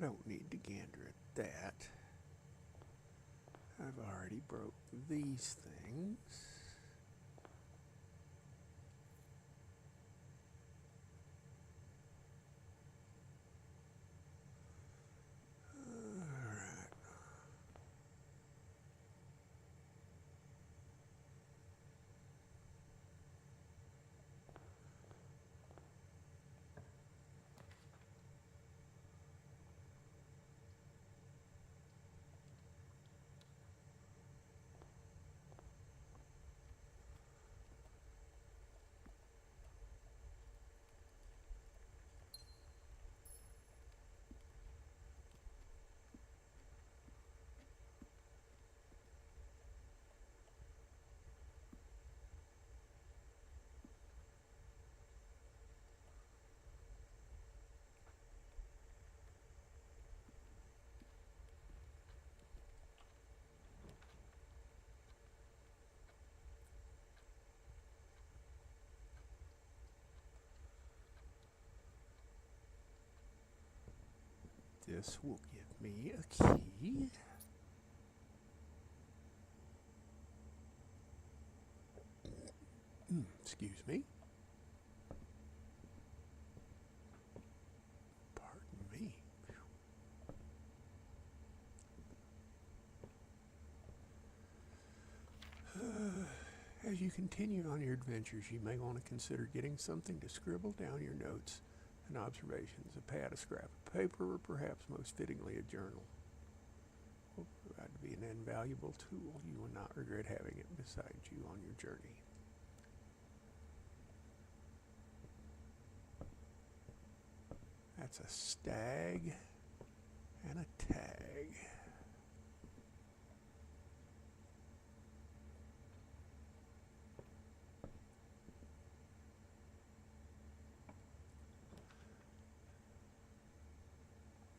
don't need to gander at that. I've already broke these things. This will give me a key. Excuse me. Pardon me. As you continue on your adventures, you may want to consider getting something to scribble down your notes and observations, a pad, a scrap of paper, or perhaps most fittingly a journal. Will provide to be an invaluable tool. You will not regret having it beside you on your journey. That's a stag and a tag.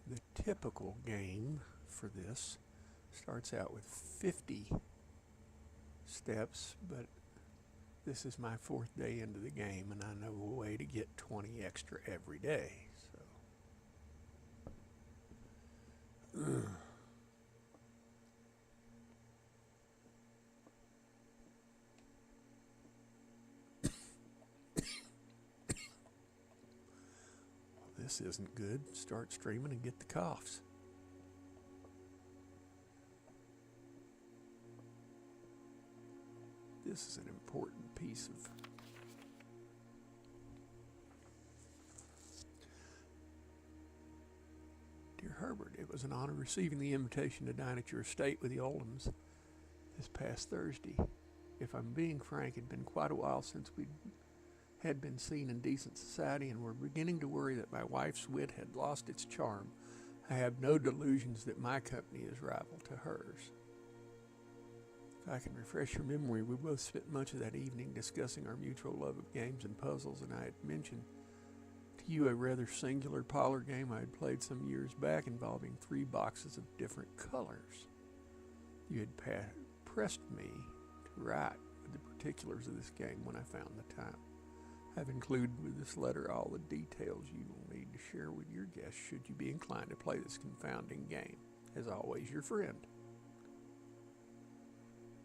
The typical game for this starts out with 50 steps, but this is my 4th day into the game, and I know a way to get 20 extra every day. This isn't good. Start streaming and get the coughs. This is an important piece of Dear Herbert, it was an honor receiving the invitation to dine at your estate with the Oldhams this past Thursday. If I'm being frank, it had been quite a while since we had been seen in decent society, and were beginning to worry that my wife's wit had lost its charm. I have no delusions that my company is rival to hers. If I can refresh your memory, we both spent much of that evening discussing our mutual love of games and puzzles, and I had mentioned to you a rather singular parlor game I had played some years back involving 3 boxes of different colors. You had pressed me to write with the particulars of this game when I found the time. I've included with this letter all the details you will need to share with your guests should you be inclined to play this confounding game. As always, your friend.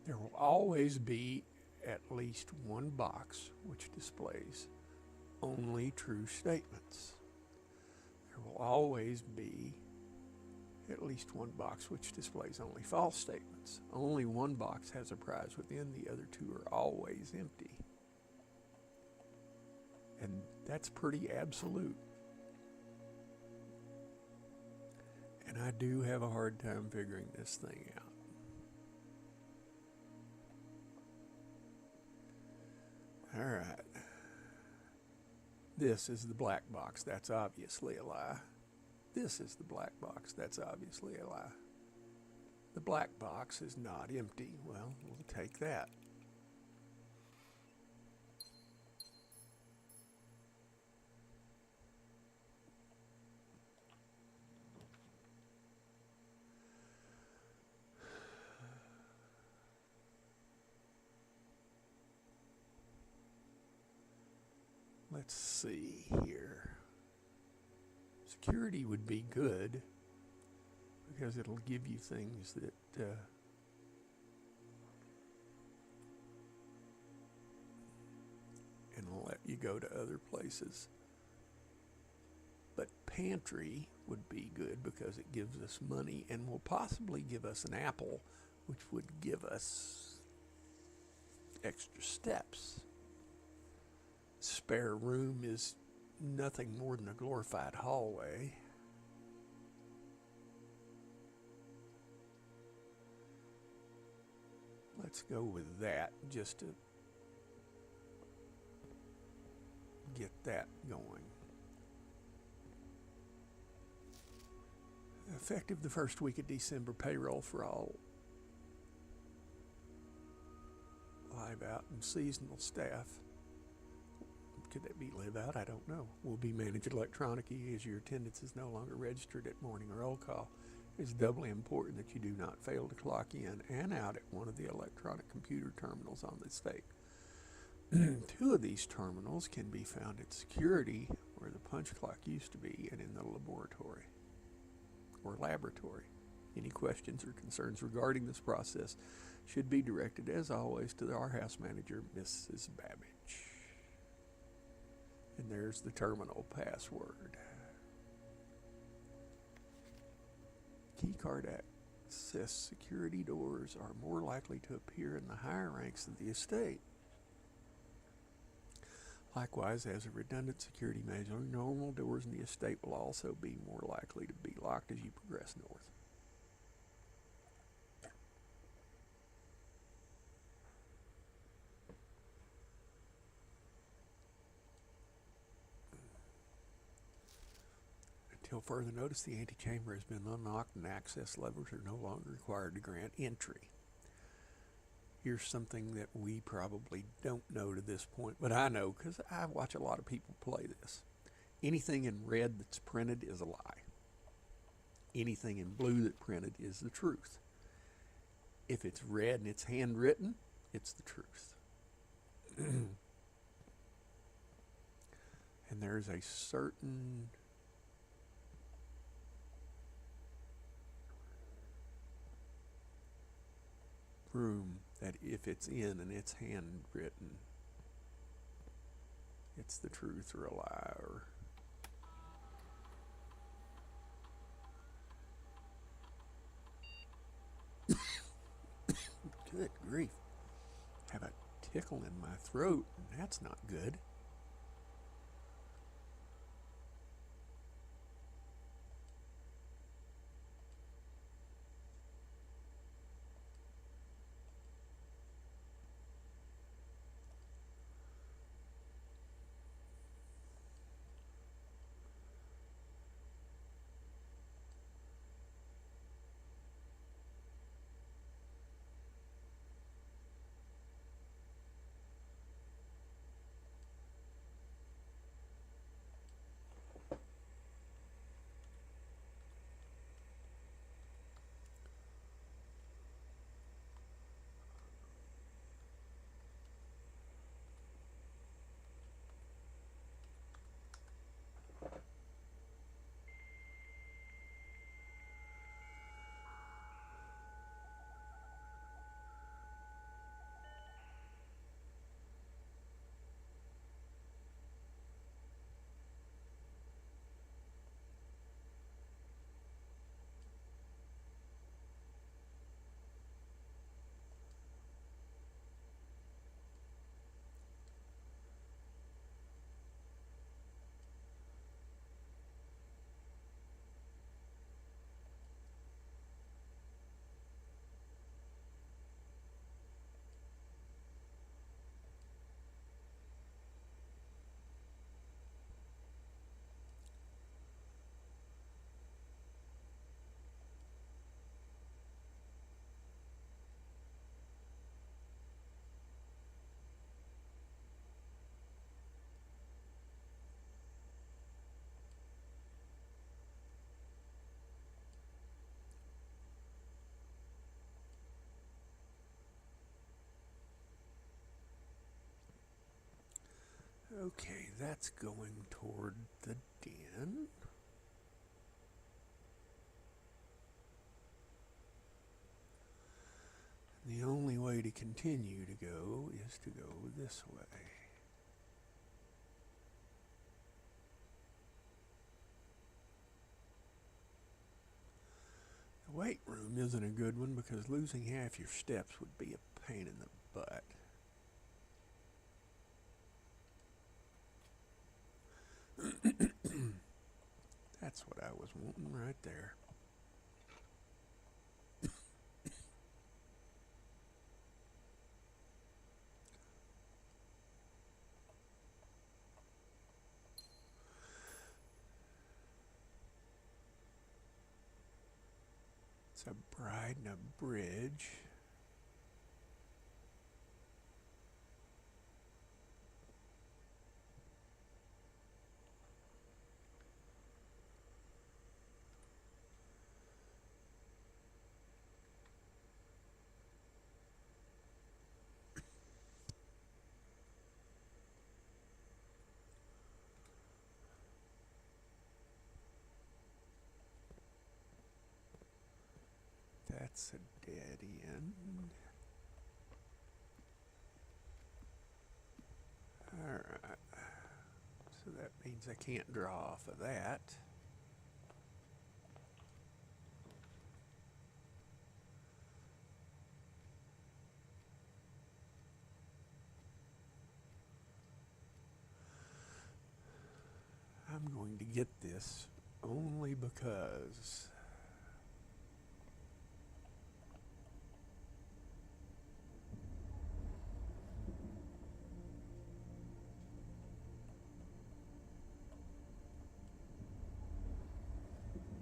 There will always be at least one box which displays only true statements. There will always be at least one box which displays only false statements. Only one box has a prize within, the other 2 are always empty. And that's pretty absolute. And I do have a hard time figuring this thing out. All right. This is the black box. That's obviously a lie. This is the black box. That's obviously a lie. The black box is not empty. Well, we'll take that. Let's see here. Security would be good. because it'll give you things that and let you go to other places. But pantry would be good because it gives us money and will possibly give us an apple, which would give us extra steps. Spare room is nothing more than a glorified hallway. Let's go with that just to get that going. Effective the first week of December, payroll for all live out and seasonal staff. Could that be live out? I don't know. Will be managed electronically as your attendance is no longer registered at morning roll call. It's doubly important that you do not fail to clock in and out at one of the electronic computer terminals on the state. 2 of these terminals can be found at security, where the punch clock used to be, and in the laboratory or laboratory. Any questions or concerns regarding this process should be directed, as always, to our house manager, Mrs. Babbage. And there's the terminal password. Keycard access security doors are more likely to appear in the higher ranks of the estate. Likewise, as a redundant security measure, normal doors in the estate will also be more likely to be locked as you progress north. Until further notice, the antechamber has been unlocked and access levers are no longer required to grant entry. Here's something that we probably don't know to this point, but I know because I watch a lot of people play this. Anything in red that's printed is a lie. Anything in blue that's printed is the truth. If it's red and it's handwritten, it's the truth. And there's a certain room that if it's in and it's handwritten, it's the truth or a lie. Or good grief, have a tickle in my throat, and that's not good. Okay, that's going toward the den. The only way to continue to go is to go this way. The weight room isn't a good one because losing half your steps would be a pain in the butt. That's what I was wanting right there. It's a bride and a bridge. That's a dead end. Alright. So that means I can't draw off of that. I'm going to get this only because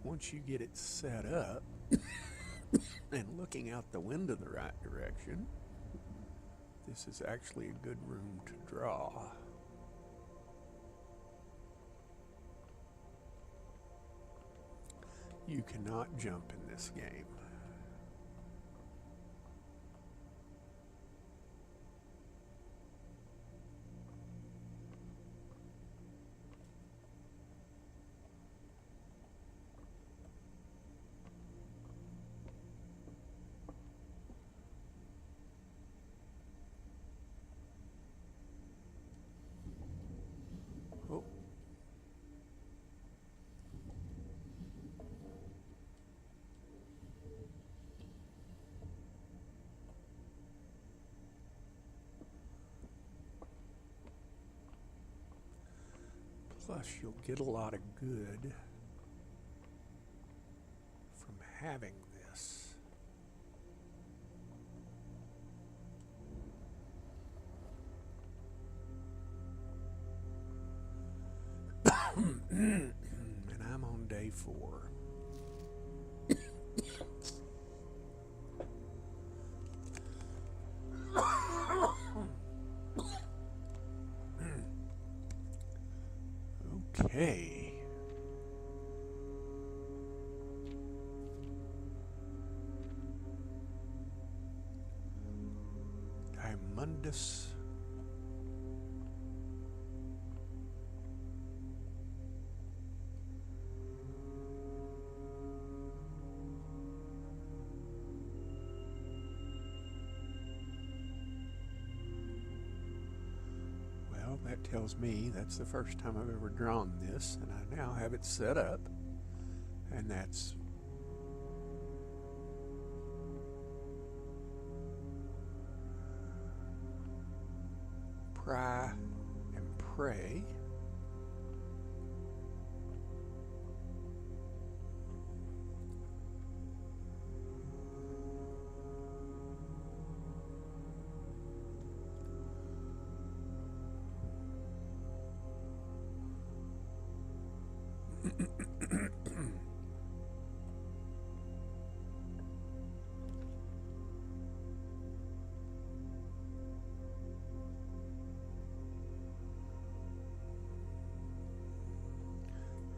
once you get it set up and looking out the window the right direction, this is actually a good room to draw. You cannot jump in this game. Oh. Plus, you'll get a lot of good from having this. And I'm on day 4. Okay. Diamondus. Well, that tells me that's the first time I've ever drawn this, and I now have it set up, and that's pry and pray.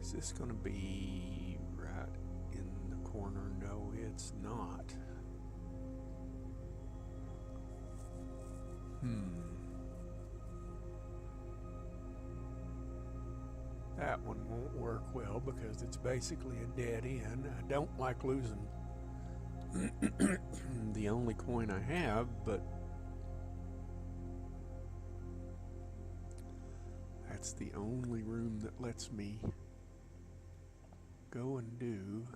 Is this going to be right in the corner? No, it's not. That one won't work well because it's basically a dead end. I don't like losing the only coin I have, but that's the only room that lets me go and do.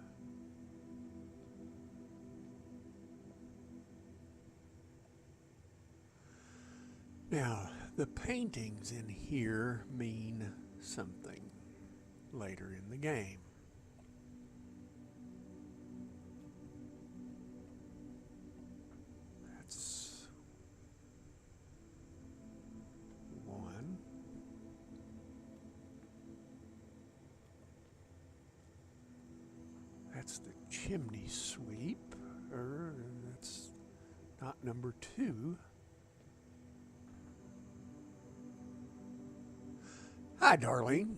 Now, the paintings in here mean something later in the game. That's one. That's the chimney sweep. That's not number 2. Hi, Darlene.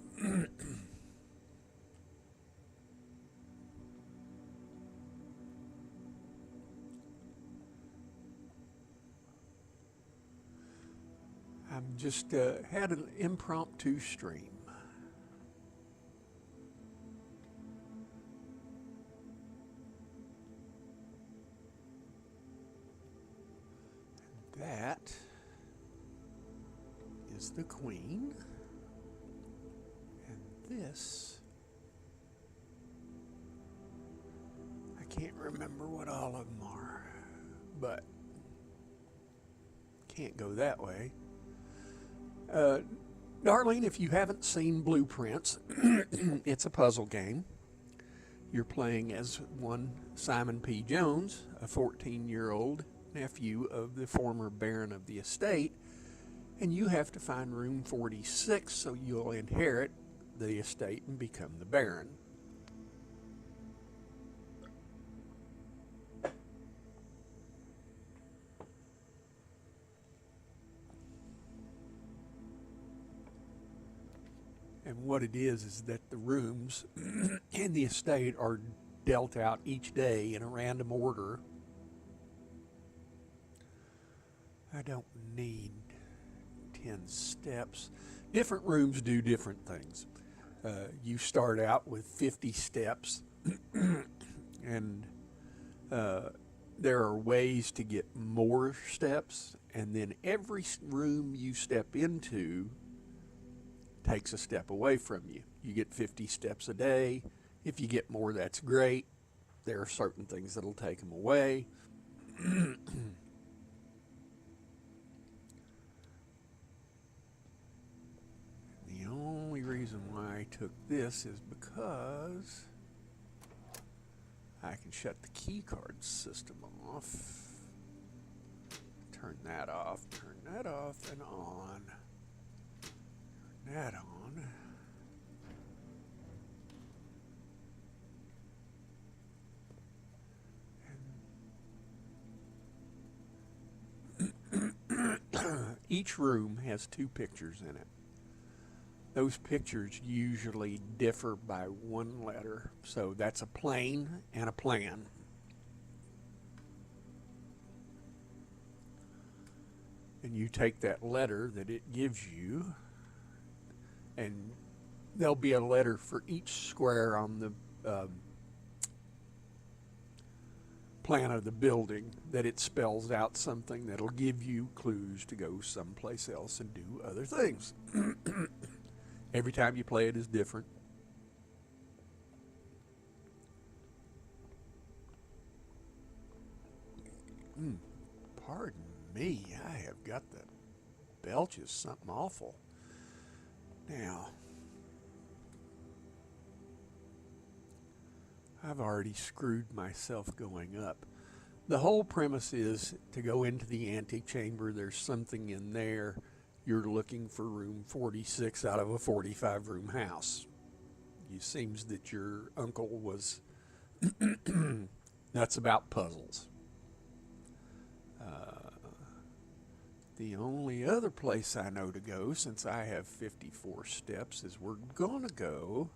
I'm just had an impromptu stream. That is the queen. And this, I can't remember what all of them are, but can't go that way. Darlene, if you haven't seen Blueprints, it's a puzzle game. You're playing as one Simon P. Jones, a 14-year-old nephew of the former Baron of the estate, and you have to find room 46 so you'll inherit the estate and become the Baron. And what it is that the rooms in the estate are dealt out each day in a random order. I don't need 10 steps. Different rooms do different things. You start out with 50 steps, and there are ways to get more steps, and then every room you step into takes a step away from you. You get 50 steps a day. If you get more, that's great. There are certain things that'll take them away. The only reason why I took this is because I can shut the key card system off. Turn that off and on. Turn that on. Each room has 2 pictures in it. Those pictures usually differ by 1 letter. So that's a plane and a plan. And you take that letter that it gives you, and there'll be a letter for each square on the plan of the building that it spells out something that'll give you clues to go someplace else and do other things. Every time you play it is different. Pardon me, I have got the belches, something awful. Now, I've already screwed myself going up. The whole premise is to go into the antechamber. There's something in there. You're looking for room 46 out of a 45-room house. It seems that your uncle was nuts about puzzles. The only other place I know to go, since I have 54 steps, is we're going to go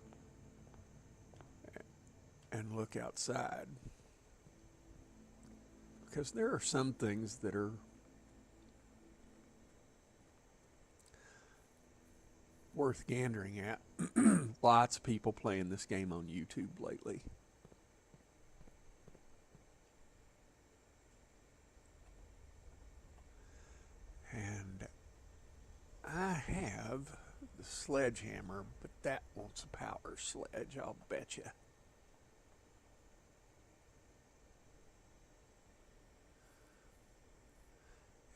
and look outside. Because there are some things that are worth gandering at. Lots of people playing this game on YouTube lately. the sledgehammer, but that wants a power sledge, I'll bet you.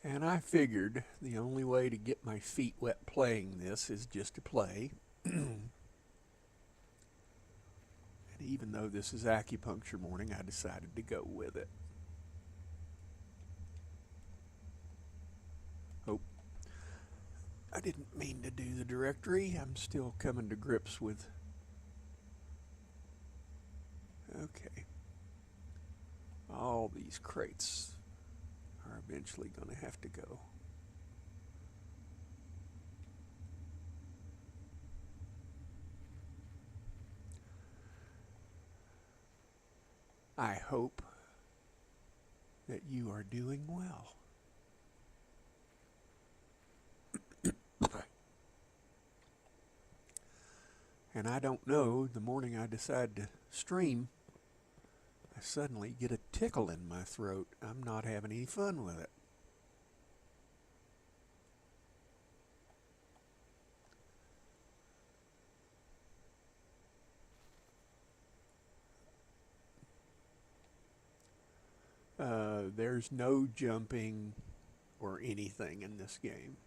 And I figured the only way to get my feet wet playing this is just to play. And even though this is acupuncture morning, I decided to go with it. Oh, I didn't mean to do the directory. I'm still coming to grips with... Okay. All these crates are eventually going to have to go. I hope that you are doing well. And I don't know, the morning I decide to stream, I suddenly get a tickle in my throat. I'm not having any fun with it. There's no jumping or anything in this game.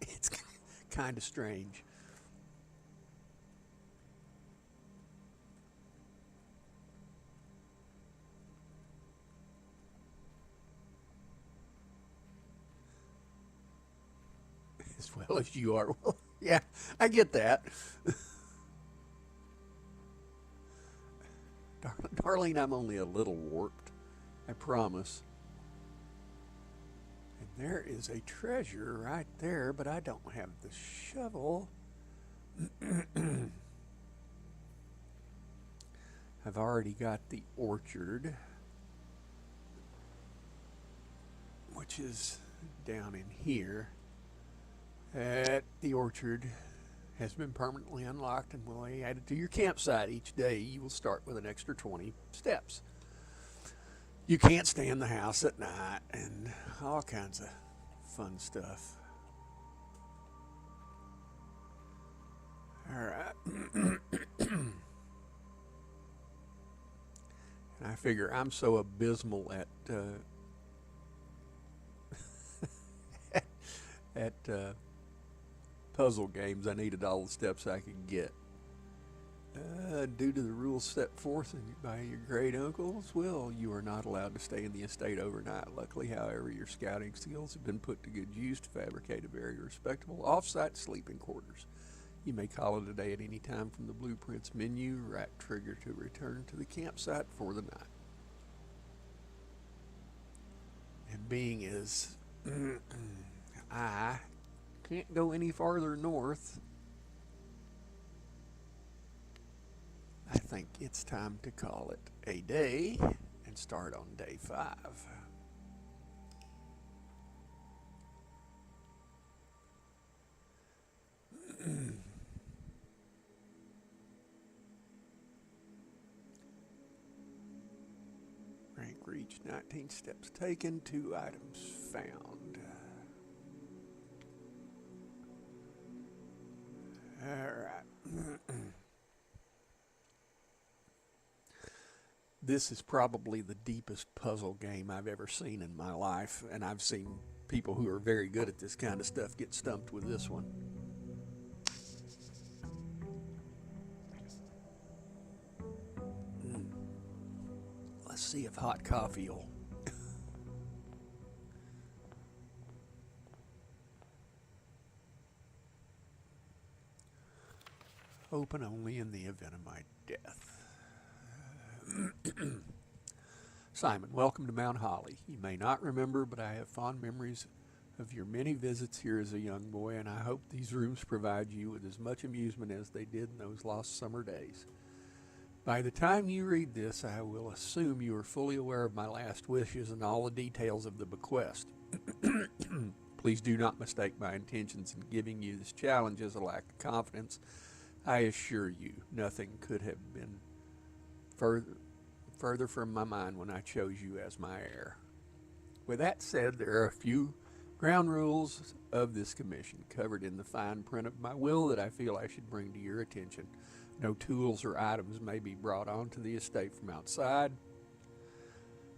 It's kind of strange. As well as you are. Well, yeah, I get that. Darlene, I'm only a little warped. I promise. And there is a treasure right there, but I don't have the shovel. I've already got the orchard, which is down in here. The orchard has been permanently unlocked and will be added to your campsite each day. You will start with an extra 20 steps. You can't stay in the house at night and all kinds of fun stuff. All right. And I figure I'm so abysmal at puzzle games, I needed all the steps I could get. Due to the rules set forth by your great uncles, well, you are not allowed to stay in the estate overnight. Luckily, however, your scouting skills have been put to good use to fabricate a very respectable off-site sleeping quarters. You may call it a day at any time from the Blueprints menu. Right trigger to return to the campsite for the night. And being as I can't go any farther north, I think it's time to call it a day and start on day 5. Rank reached, 19 steps taken, 2 items found. Alright. This is probably the deepest puzzle game I've ever seen in my life, and I've seen people who are very good at this kind of stuff get stumped with this one. Let's see if hot coffee will... Open only in the event of my death. Simon, welcome to Mount Holly. You may not remember, but I have fond memories of your many visits here as a young boy, and I hope these rooms provide you with as much amusement as they did in those lost summer days. By the time you read this, I will assume you are fully aware of my last wishes and all the details of the bequest. Please do not mistake my intentions in giving you this challenge as a lack of confidence. I assure you, nothing could have been further from my mind when I chose you as my heir. With that said, there are a few ground rules of this commission covered in the fine print of my will that I feel I should bring to your attention. No tools or items may be brought onto the estate from outside.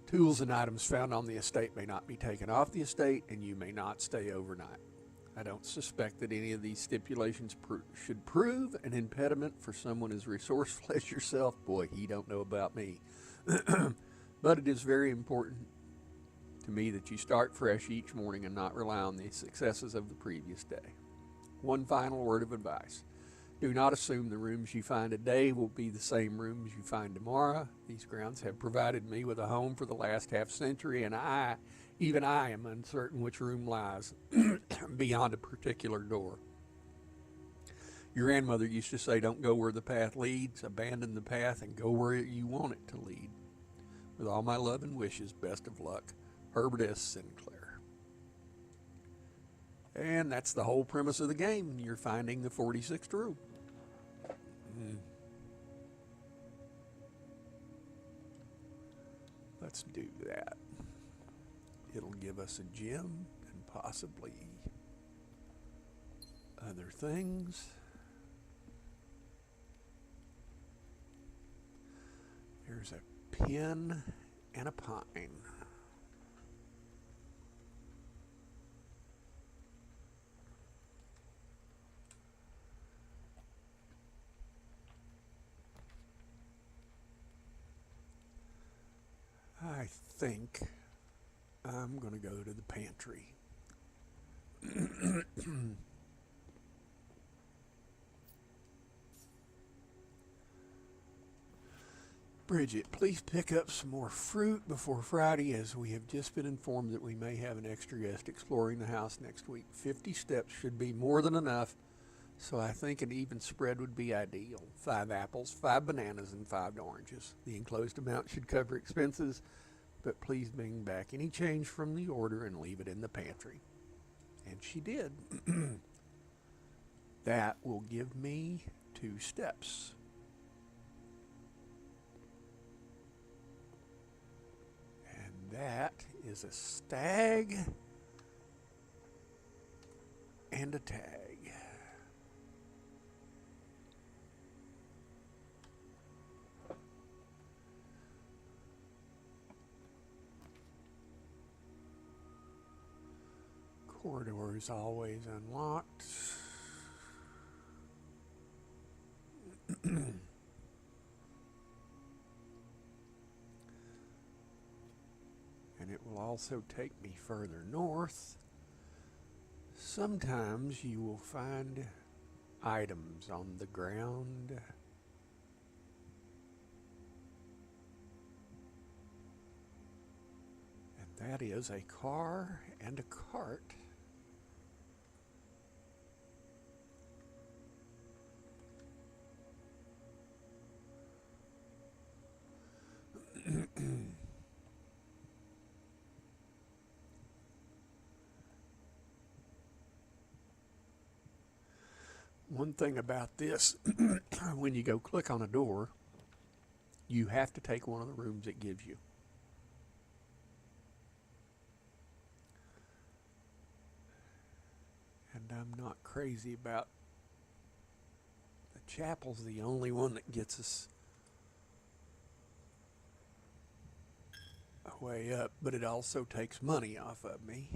Tools and items found on the estate may not be taken off the estate, and you may not stay overnight. I don't suspect that any of these stipulations should prove an impediment for someone as resourceful as yourself. Boy, he don't know about me. But it is very important to me that you start fresh each morning and not rely on the successes of the previous day. One final word of advice. Do not assume the rooms you find today will be the same rooms you find tomorrow. These grounds have provided me with a home for the last half century, and even I am uncertain which room lies beyond a particular door. Your grandmother used to say, don't go where the path leads, abandon the path and go where you want it to lead. With all my love and wishes, best of luck. Herbert S. Sinclair. And that's the whole premise of the game. You're finding the 46th room. Let's do that. It'll give us a gem and possibly other things. There's a pin and a pine. I think I'm going to go to the pantry. Bridget, please pick up some more fruit before Friday, as we have just been informed that we may have an extra guest exploring the house next week. 50 steps should be more than enough, so I think an even spread would be ideal. 5 apples, 5 bananas, and 5 oranges. The enclosed amount should cover expenses, but please bring back any change from the order and leave it in the pantry. And she did. That will give me 2 steps. And that is a stag and a tag. Corridor is always unlocked. And it will also take me further north. Sometimes you will find items on the ground. And that is a car and a cart. One thing about this, when you go click on a door, you have to take one of the rooms it gives you. And I'm not crazy about the chapel's the only one that gets us a way up, but it also takes money off of me.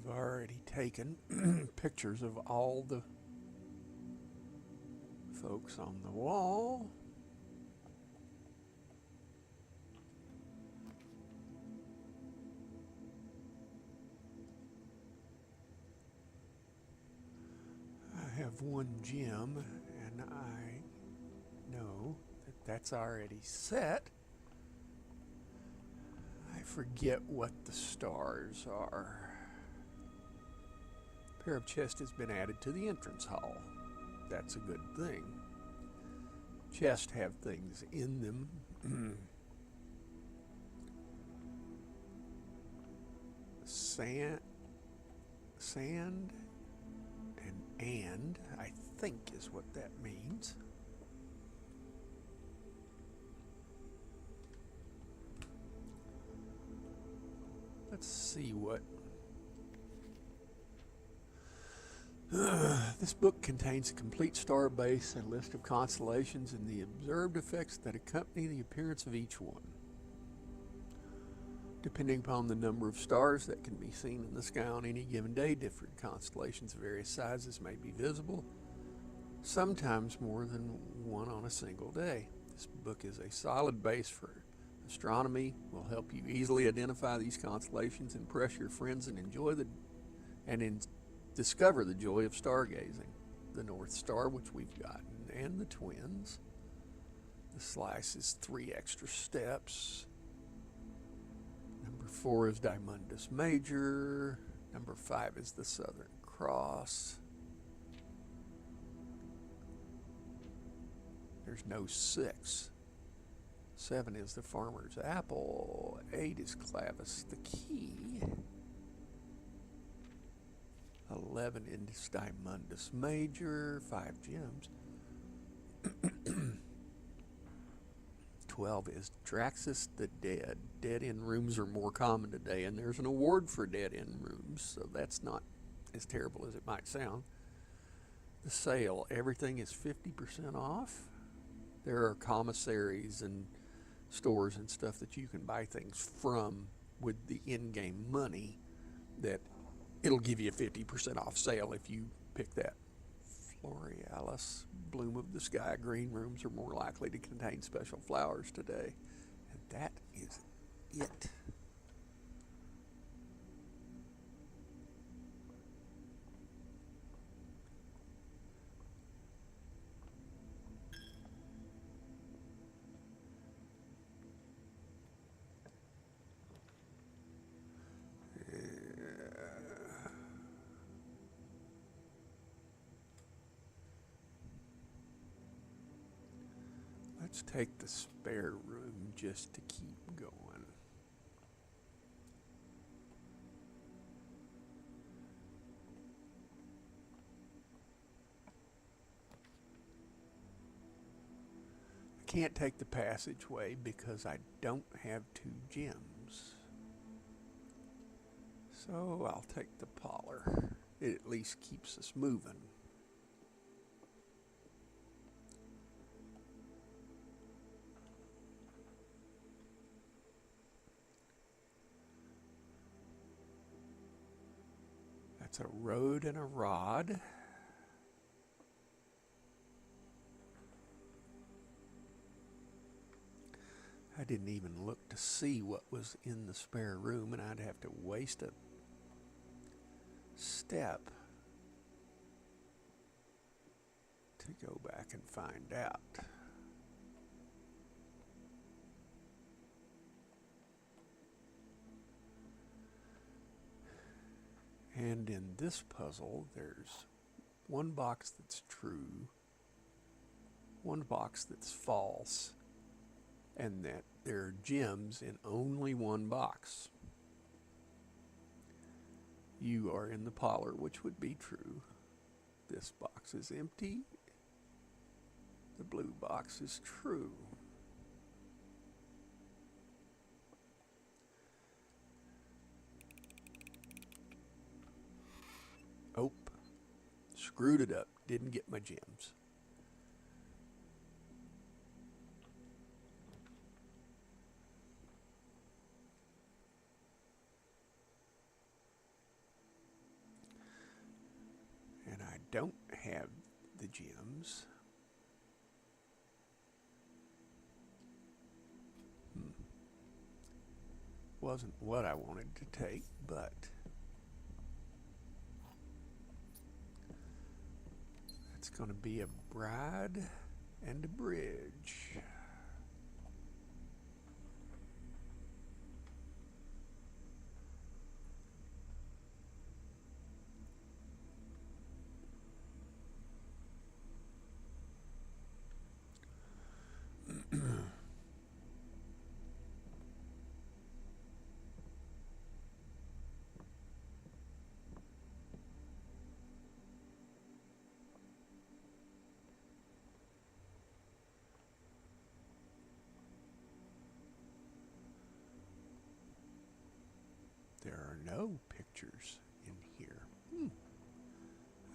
I've already taken pictures of all the folks on the wall. I have one gem, and I know that that's already set. I forget what the stars are. A pair of chests has been added to the entrance hall. That's a good thing. Chests have things in them Sand and I think is what that means. Let's see what this book contains a complete star base and list of constellations and the observed effects that accompany the appearance of each one. Depending upon the number of stars that can be seen in the sky on any given day, different constellations of various sizes may be visible, sometimes more than one on a single day. This book is a solid base for astronomy, will help you easily identify these constellations, impress your friends, and discover the joy of stargazing. The North Star, which we've gotten, and the twins. The slice is 3 extra steps. Number 4 is Dimundus Major. Number 5 is the Southern Cross. There's no 6. 7 is the Farmer's Apple. 8 is Clavis the Key. 11 is Dimundus Major. 5 gems. 12 is Draxus the Dead. Dead-end rooms are more common today, and there's an award for dead-end rooms, so that's not as terrible as it might sound. The sale, everything is 50% off. There are commissaries and stores and stuff that you can buy things from with the in-game money that it'll give you a 50% off sale if you pick that. Florealis, bloom of the sky. Green rooms are more likely to contain special flowers today. And that is it. Let's take the spare room just to keep going. I can't take the passageway because I don't have 2 gems. So I'll take the parlor. It at least keeps us moving. That's a road and a rod. I didn't even look to see what was in the spare room, and I'd have to waste a step to go back and find out. And in this puzzle, there's one box that's true, one box that's false, and that there are gems in only one box. You are in the parlor, which would be true. This box is empty. The blue box is true. Oh, screwed it up. Didn't get my gems. And I don't have the gems. Wasn't what I wanted to take, but it's going to be a bride and a bridge. no pictures in here.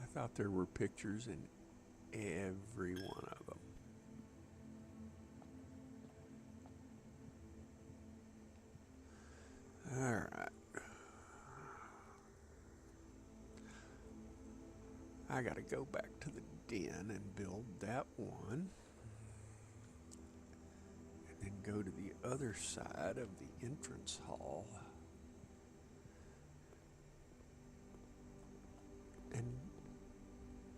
I thought there were pictures in every one of them. All right. I got to go back to the den and build that one. And then go to the other side of the entrance hall. And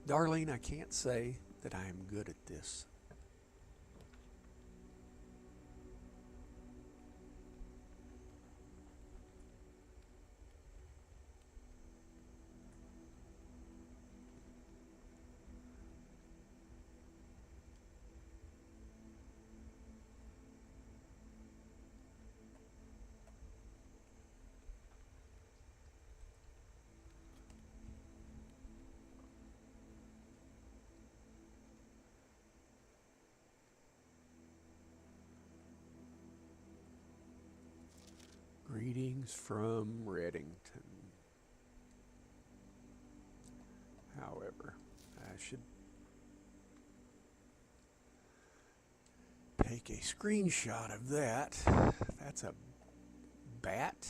Darlene, I can't say that I am good at this. Greetings from Reddington. However, I should take a screenshot of that. That's a bat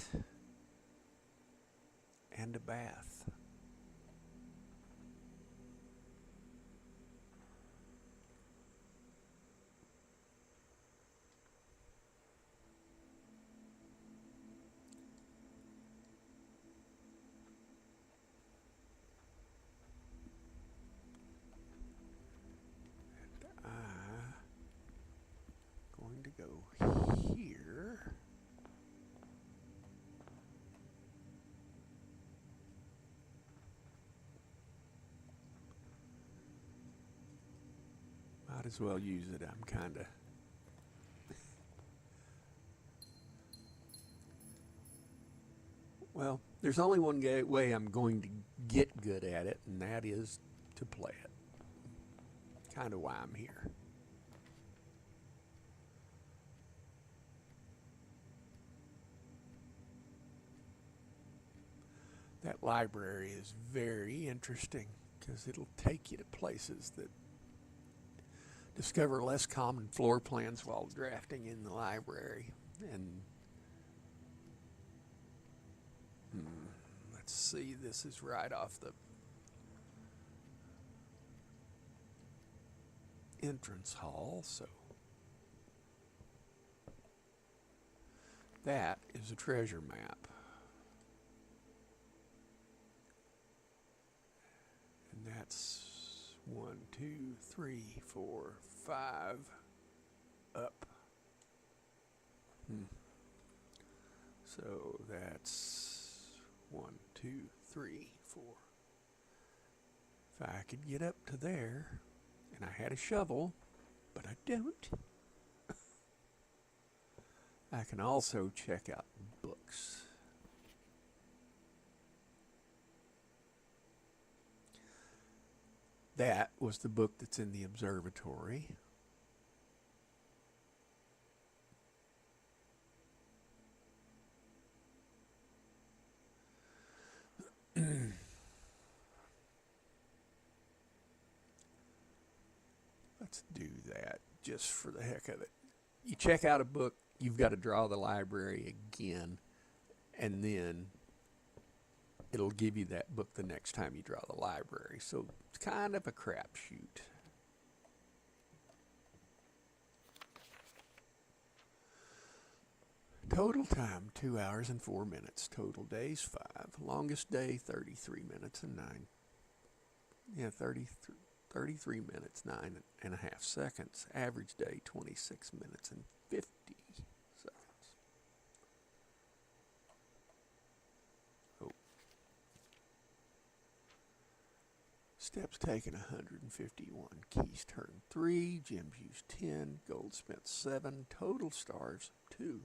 and a bath. Going to go here. Might as well use it. I'm kind of well, there's only one way I'm going to get good at it, and that is to play it. Kind of why I'm here. That library is very interesting because it'll take you to places that discover less common floor plans while drafting in the library. And let's see, this is right off the entrance hall, so that is a treasure map. And that's 1, 2, 3, 4, 5 up. So that's 1, 2, 3, 4. If I could get up to there, and I had a shovel, but I don't. I can also check out books. That was the book that's in the observatory. Let's do that just for the heck of it. You check out a book, you've got to draw the library again, and then it'll give you that book the next time you draw the library. So it's kind of a crapshoot. Total time, 2 hours and 4 minutes. Total days, 5. Longest day, 33 minutes and 9. Yeah, 33 minutes, 9.5 seconds. Average day, 26 minutes and 50 seconds. Oh. Steps taken, 151. Keys turned 3. Gems used 10. Gold spent 7. Total stars, 2.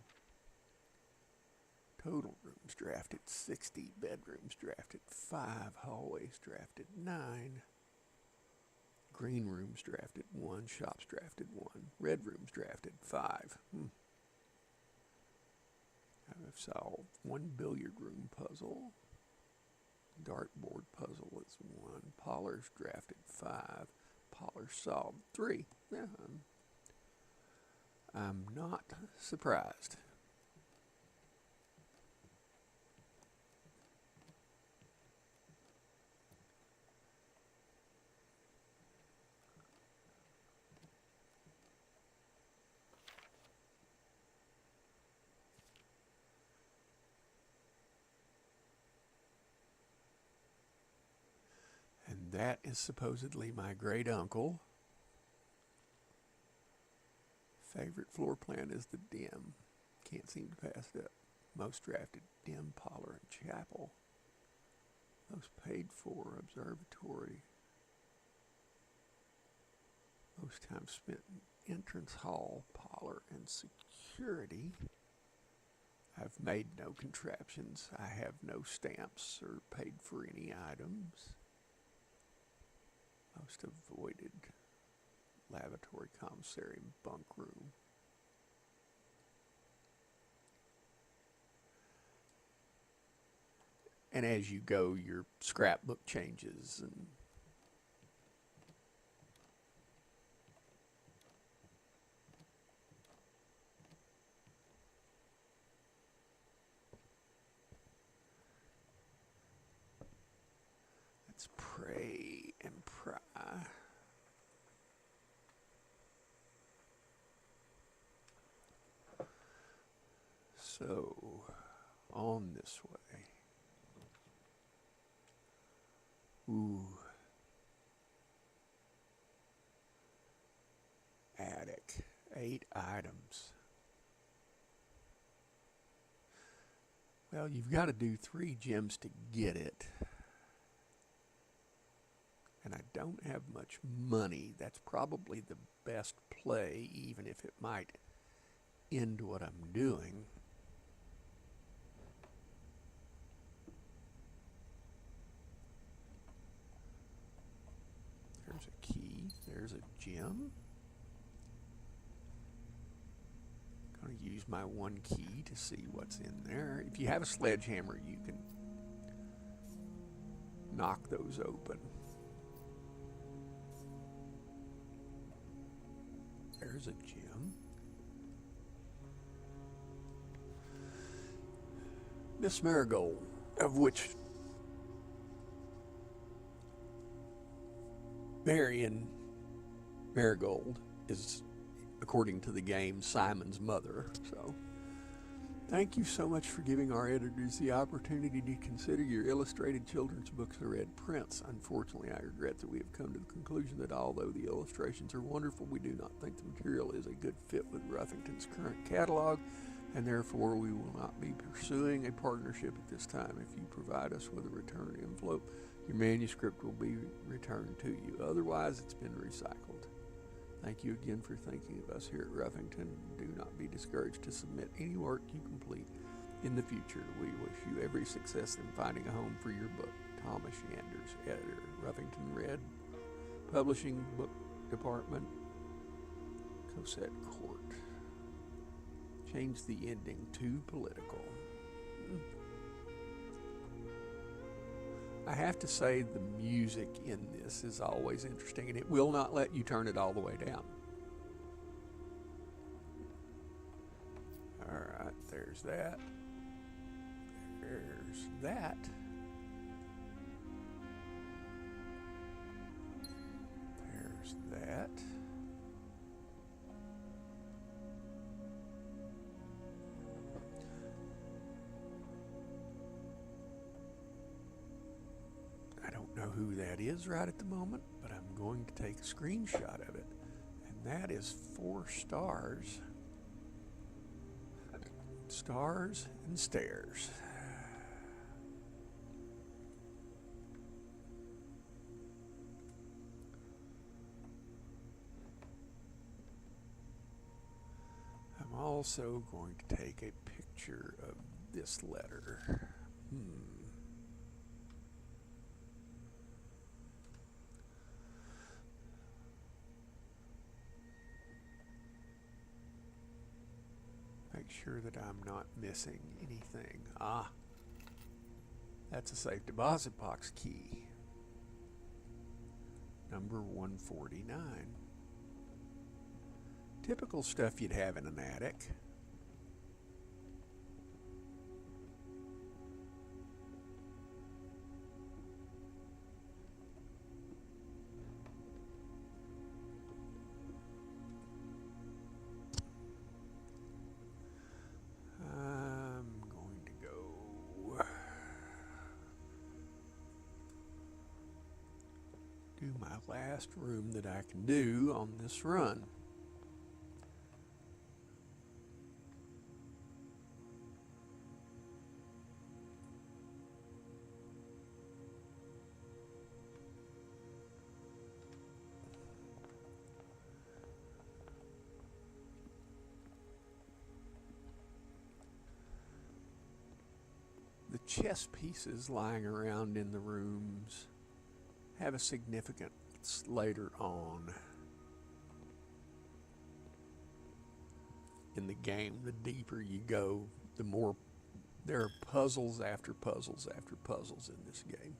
Total rooms drafted 60, bedrooms drafted 5, hallways drafted 9, green rooms drafted 1, shops drafted 1, red rooms drafted 5. I have a solved. One billiard room puzzle. Dartboard puzzle is 1. Pollar's drafted 5. Poller solved 3. Yeah, I'm not surprised. And that is supposedly my great uncle. Favorite floor plan is the dim. Can't seem to pass it up. Most drafted dim, Poller, and chapel. Most paid for observatory. Most time spent in entrance hall, Poller, and security. I've made no contraptions. I have no stamps or paid for any items. Most avoided lavatory, commissary, and bunk room. And as you go, your scrapbook changes and let's pray and pry. So, on this way. Ooh. Attic. 8 items. Well, you've got to do 3 gems to get it. And I don't have much money. That's probably the best play, even if it might end what I'm doing. There's a key. There's a gem. I'm going to use my 1 key to see what's in there. If you have a sledgehammer, you can knock those open. There's a gem. Miss Marigold, of which Marion Marigold is, according to the game, Simon's mother. So, thank you so much for giving our editors the opportunity to consider your illustrated children's books the red prints. Unfortunately, I regret that we have come to the conclusion that although the illustrations are wonderful, we do not think the material is a good fit with Ruffington's current catalog, and therefore we will not be pursuing a partnership at this time. If you provide us with a return envelope, your manuscript will be returned to you. Otherwise, it's been recycled. Thank you again for thinking of us here at Ruffington. Do not be discouraged to submit any work you complete in the future. We wish you every success in finding a home for your book. Thomas Yanders, editor, Ruffington Red Publishing Book Department, Cosette Court. Change the ending to political. I have to say the music in this is always interesting, and it will not let you turn it all the way down. All right, there's that. There's that. There's that. Know who that is right at the moment, but I'm going to take a screenshot of it, and that is 4 stars. Stars and stairs. I'm also going to take a picture of this letter. Make sure that I'm not missing anything. Ah, that's a safe deposit box key. Number 149. Typical stuff you'd have in an attic. Do my last room that I can do on this run. The chess pieces lying around in the rooms have a significance later on in the game. The deeper you go, the more there are puzzles after puzzles after puzzles in this game.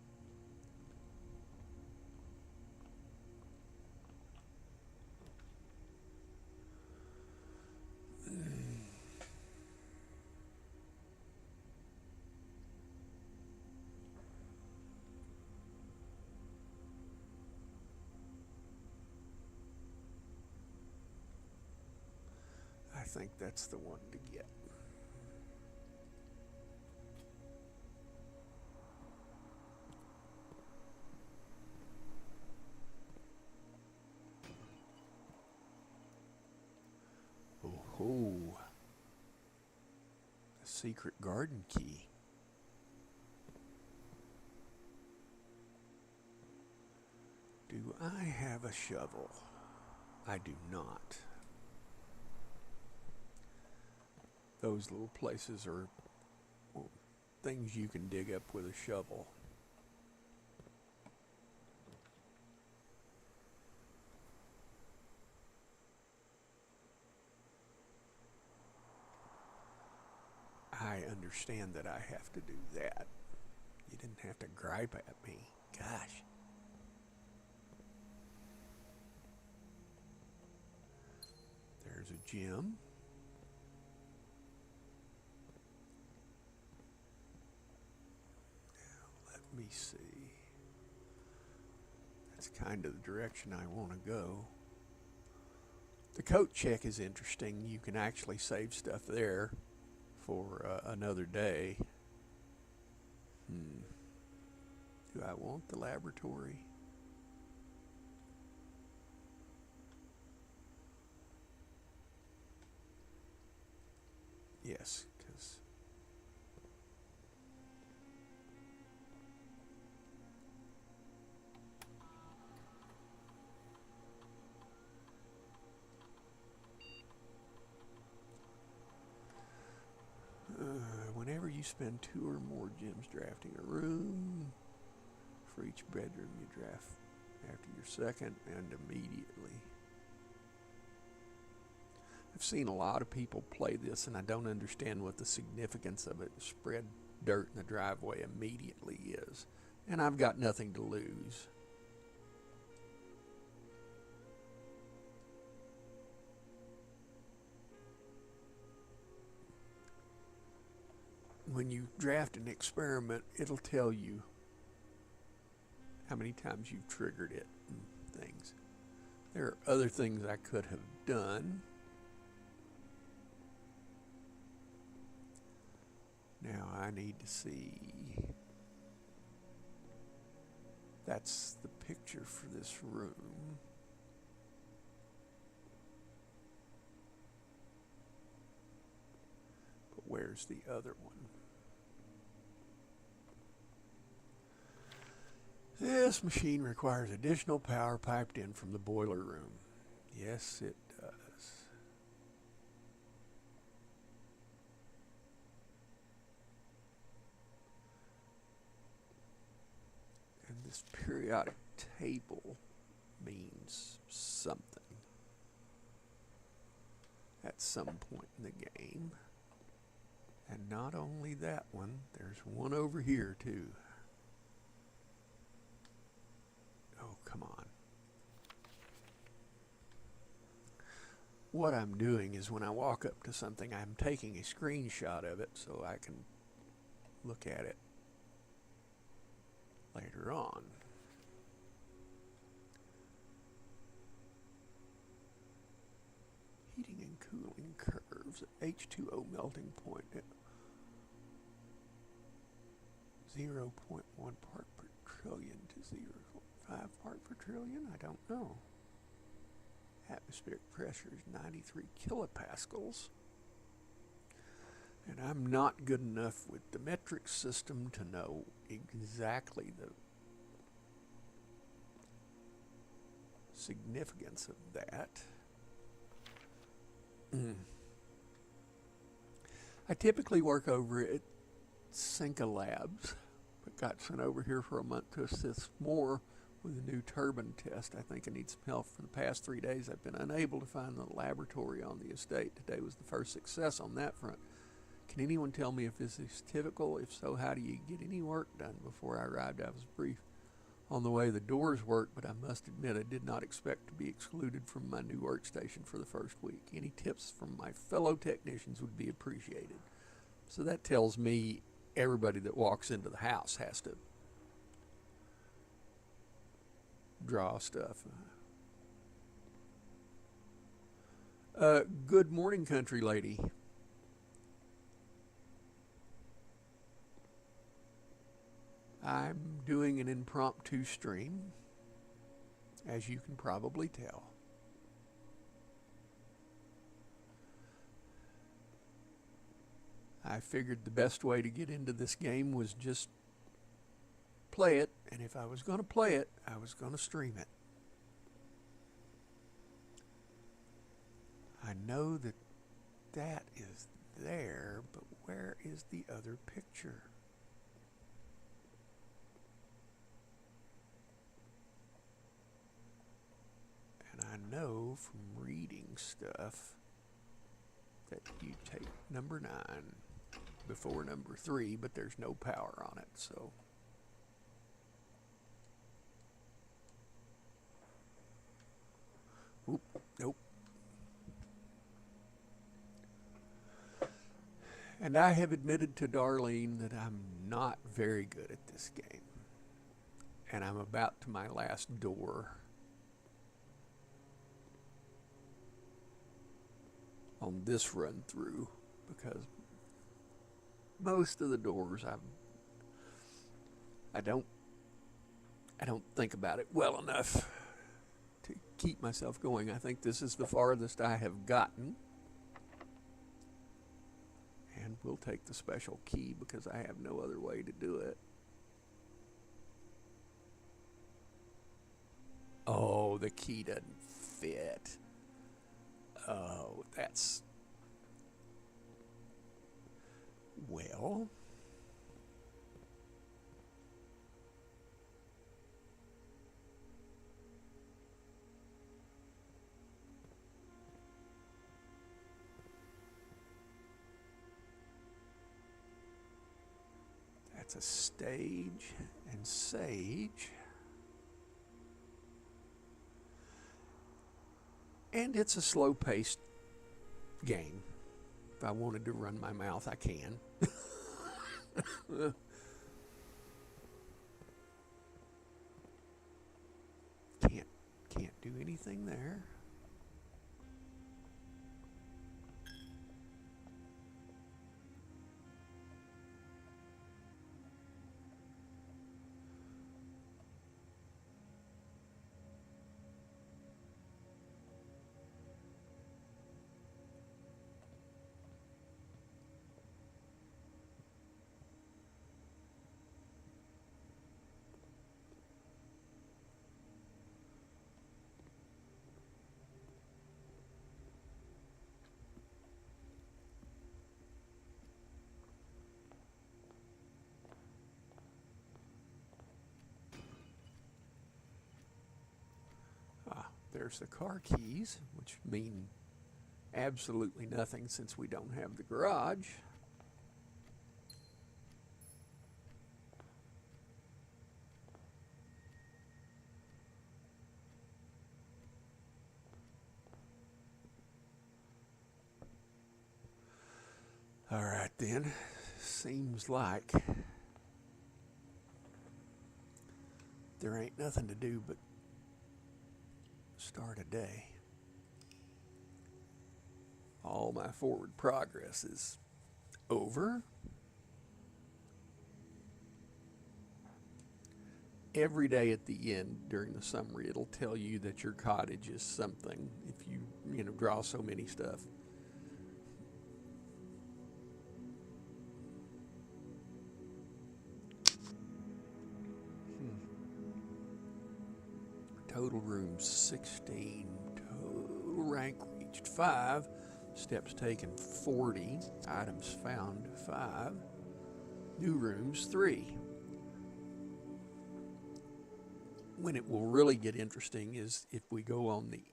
I think that's the one to get. Oh, the secret garden key. Do I have a shovel? I do not. Those little places are things you can dig up with a shovel. I understand that I have to do that. You didn't have to gripe at me. Gosh. There's a gem. Let me see. That's kind of the direction I want to go. The coat check is interesting. You can actually save stuff there for another day. Do I want the laboratory? Yes, because whenever you spend 2 or more gems drafting a room, for each bedroom you draft after your second and immediately. I've seen a lot of people play this, and I don't understand what the significance of it. Spread dirt in the driveway immediately is, and I've got nothing to lose. When you draft an experiment, it'll tell you how many times you've triggered it and things. There are other things I could have done. Now I need to see. That's the picture for this room. But where's the other one? This machine requires additional power piped in from the boiler room. Yes, it does. And this periodic table means something at some point in the game. not only that one, there's one over here too. Oh, come on. What I'm doing is when I walk up to something, I'm taking a screenshot of it so I can look at it later on. Heating and cooling curves at H2O melting point at 0.1 part per trillion to 0.5 part per trillion? I don't know. Atmospheric pressure is 93 kilopascals. And I'm not good enough with the metric system to know exactly the significance of that. I typically work over at Cinca Labs, but got sent over here for a month to assist more with a new turbine test. I think I need some help. For the past 3 days I've been unable to find the laboratory on the estate. Today was the first success on that front. Can anyone tell me if this is typical? If so, how do you get any work done? Before I arrived, I was briefed on the way the doors work, but I must admit I did not expect to be excluded from my new workstation for the first week. Any tips from my fellow technicians would be appreciated. So that tells me everybody that walks into the house has to draw stuff. Good morning, country lady. I'm doing an impromptu stream, as you can probably tell. I figured the best way to get into this game was just play it, and if I was going to play it, I was going to stream it. I know that that is there, but where is the other picture? And I know from reading stuff that you take number 9 before number 3, but there's no power on it, so. Oop, nope. And I have admitted to Darlene that I'm not very good at this game. And I'm about to my last door on this run through, because most of the doors I don't think about it well enough to keep myself going. I think this is the farthest I have gotten. And we'll take the special key because I have no other way to do it. Oh, the key doesn't fit. Oh, that's... Well... That's a stage and sage. And it's a slow-paced game. If I wanted to run my mouth, I can. Can't do anything there. There's the car keys, which mean absolutely nothing since we don't have the garage. then, seems like there ain't nothing to do but start a day. All my forward progress is over. Every day at the end during the summary, it'll tell you that your cottage is something if you draw so many stuff. Total rooms 16. Total rank reached 5. Steps taken 40. Items found 5. New rooms 3. When it will really get interesting is if we go on the,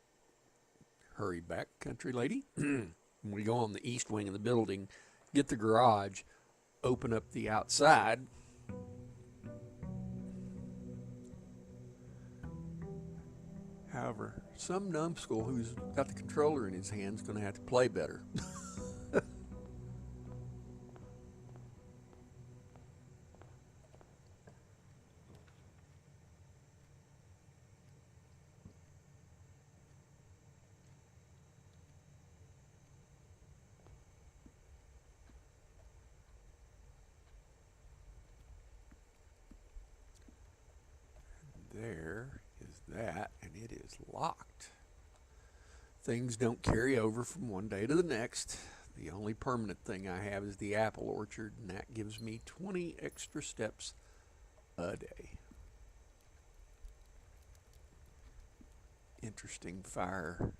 hurry back, country lady. When we go on the east wing of the building, get the garage, open up the outside. However, some numbskull who's got the controller in his hand is going to have to play better. There is that, and it is locked. Things don't carry over from one day to the next. The only permanent thing I have is the apple orchard, and that gives me 20 extra steps a day. Interesting fire.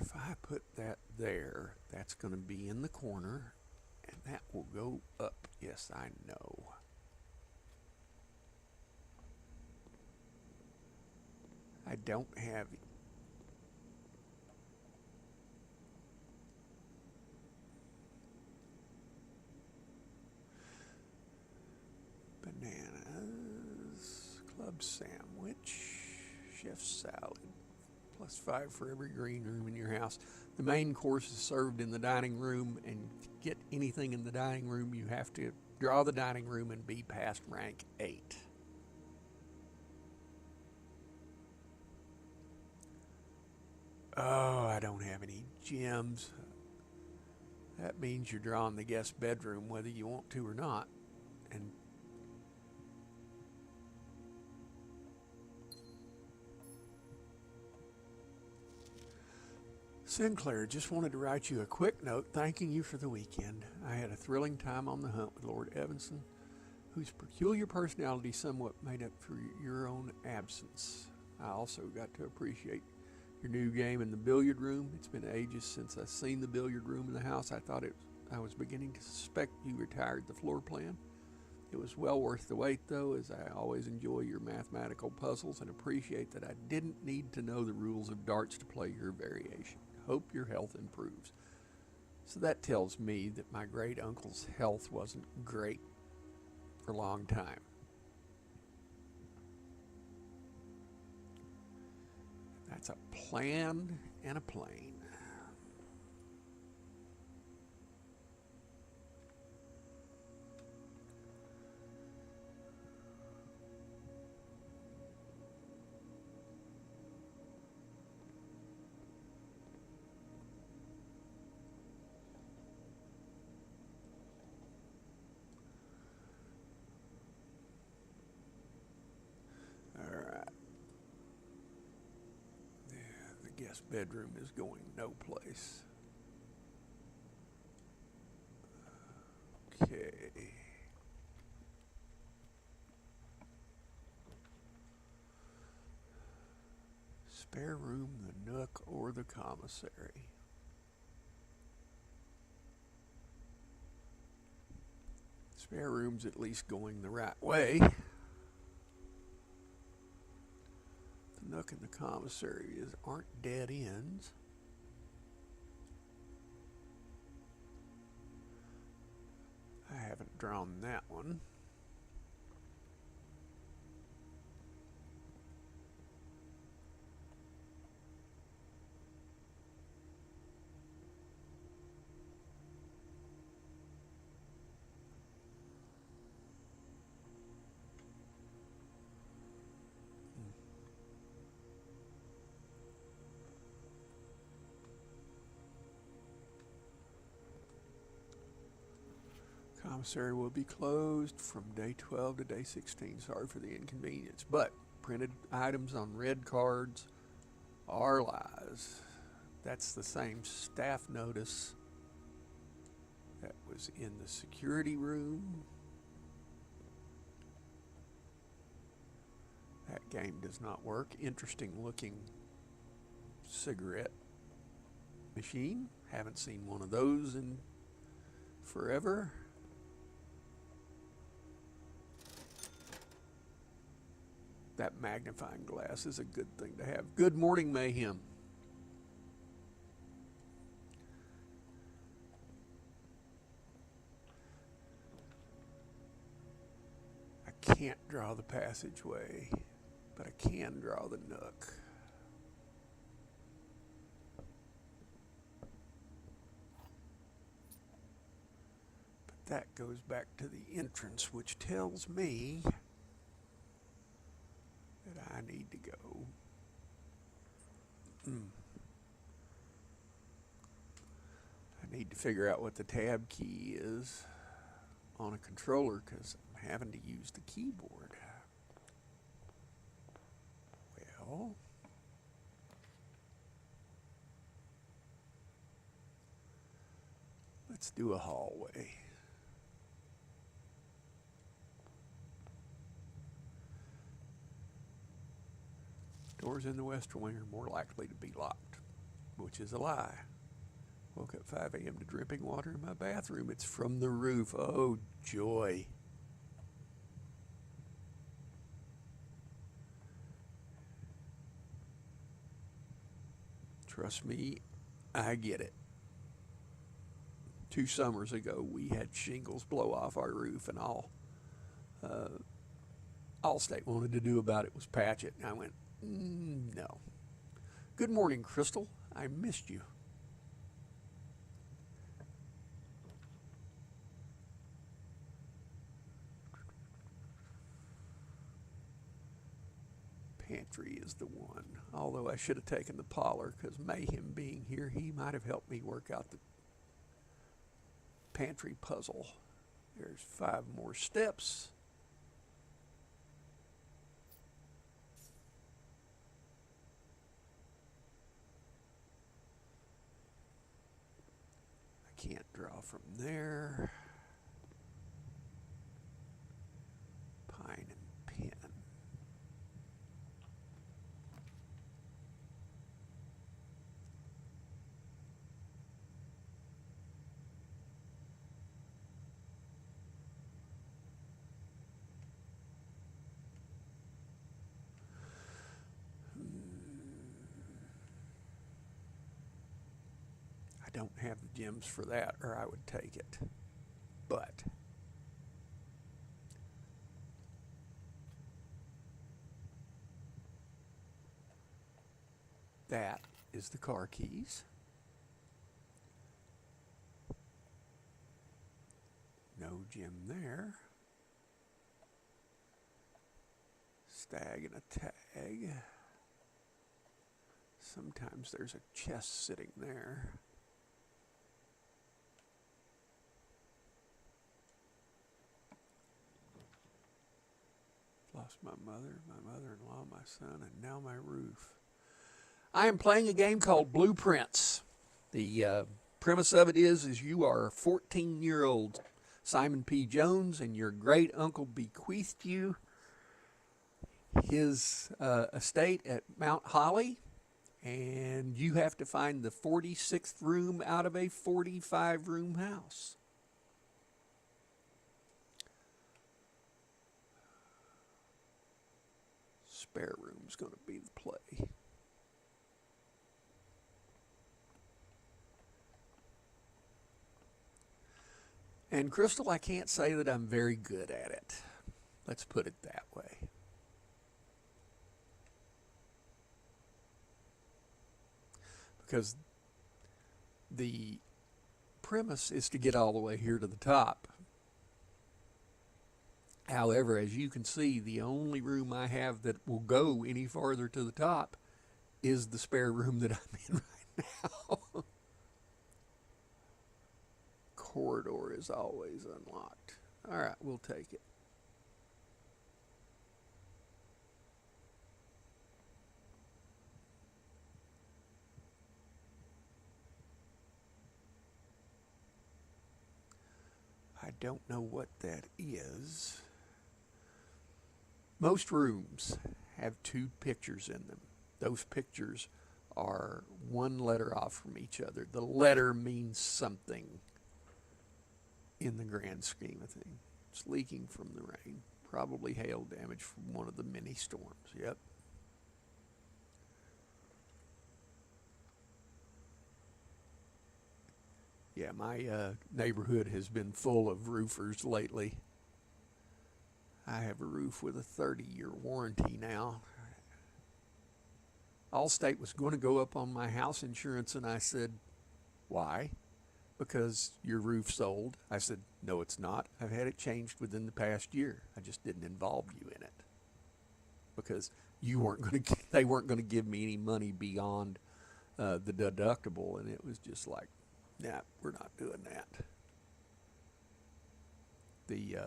If I put that there, that's going to be in the corner, and that will go up. Yes, I know. I don't have bananas, club sandwich, chef's salad. +5 for every green room in your house. The main course is served in the dining room, and to get anything in the dining room, you have to draw the dining room and be past rank 8. Oh, I don't have any gems. That means you're drawing the guest bedroom whether you want to or not. And Sinclair, just wanted to write you a quick note thanking you for the weekend. I had a thrilling time on the hunt with Lord Evanson, whose peculiar personality somewhat made up for your own absence. I also got to appreciate your new game in the billiard room. It's been ages since I've seen the billiard room in the house. I was beginning to suspect you retired the floor plan. It was well worth the wait, though, as I always enjoy your mathematical puzzles and appreciate that I didn't need to know the rules of darts to play your variation. Hope your health improves. So that tells me that my great uncle's health wasn't great for a long time. That's a plan and a plane. Guest bedroom is going no place. Okay. Spare room, the nook, or the commissary. Spare room's at least going the right way. Nook and the commissary aren't dead ends. I haven't drawn that one. Commissary will be closed from day 12 to day 16. Sorry for the inconvenience. But printed items on red cards are lies. That's the same staff notice that was in the security room. That game does not work. Interesting looking cigarette machine. Haven't seen one of those in forever. That magnifying glass is a good thing to have. Good morning, Mayhem. I can't draw the passageway, but I can draw the nook. But that goes back to the entrance, which tells me that I need to go. I need to figure out what the tab key is on a controller because I'm having to use the keyboard. Well, let's do a hallway. Doors in the west wing are more likely to be locked, which is a lie. Woke up 5 a.m. to dripping water in my bathroom. It's from the roof. Oh, joy. Trust me, I get it. 2 summers ago, we had shingles blow off our roof, and all Allstate wanted to do about it was patch it. And I went, no. Good morning, Crystal. I missed you. Pantry is the one. Although I should have taken the parlor because Mayhem being here, he might have helped me work out the pantry puzzle. There's 5 more steps. I can't draw from there. Pine and pen. I don't have the gems for that, or I would take it. But that is the car keys. No gem there. Stag and a tag. Sometimes there's a chest sitting there. Lost my mother-in-law, my son, and now my roof. I am playing a game called Blueprints. The premise of it is you are a 14-year-old Simon P. Jones, and your great uncle bequeathed you his estate at Mount Holly, and you have to find the 46th room out of a 45-room house. Spare room's going to be the play. And Crystal, I can't say that I'm very good at it. Let's put it that way. Because the premise is to get all the way here to the top. However, as you can see, the only room I have that will go any farther to the top is the spare room that I'm in right now. Corridor is always unlocked. All right, we'll take it. I don't know what that is. Most rooms have two pictures in them. Those pictures are one letter off from each other. The letter means something in the grand scheme of things. It's leaking from the rain. Probably hail damage from one of the many storms. Yep. Yeah, my neighborhood has been full of roofers lately. I have a roof with a 30-year warranty now. Allstate was going to go up on my house insurance, and I said, why? Because your roof's old. I said, no, it's not. I've had it changed within the past year. I just didn't involve you in it because they weren't going to give me any money beyond the deductible, and it was just like, nah, we're not doing that. The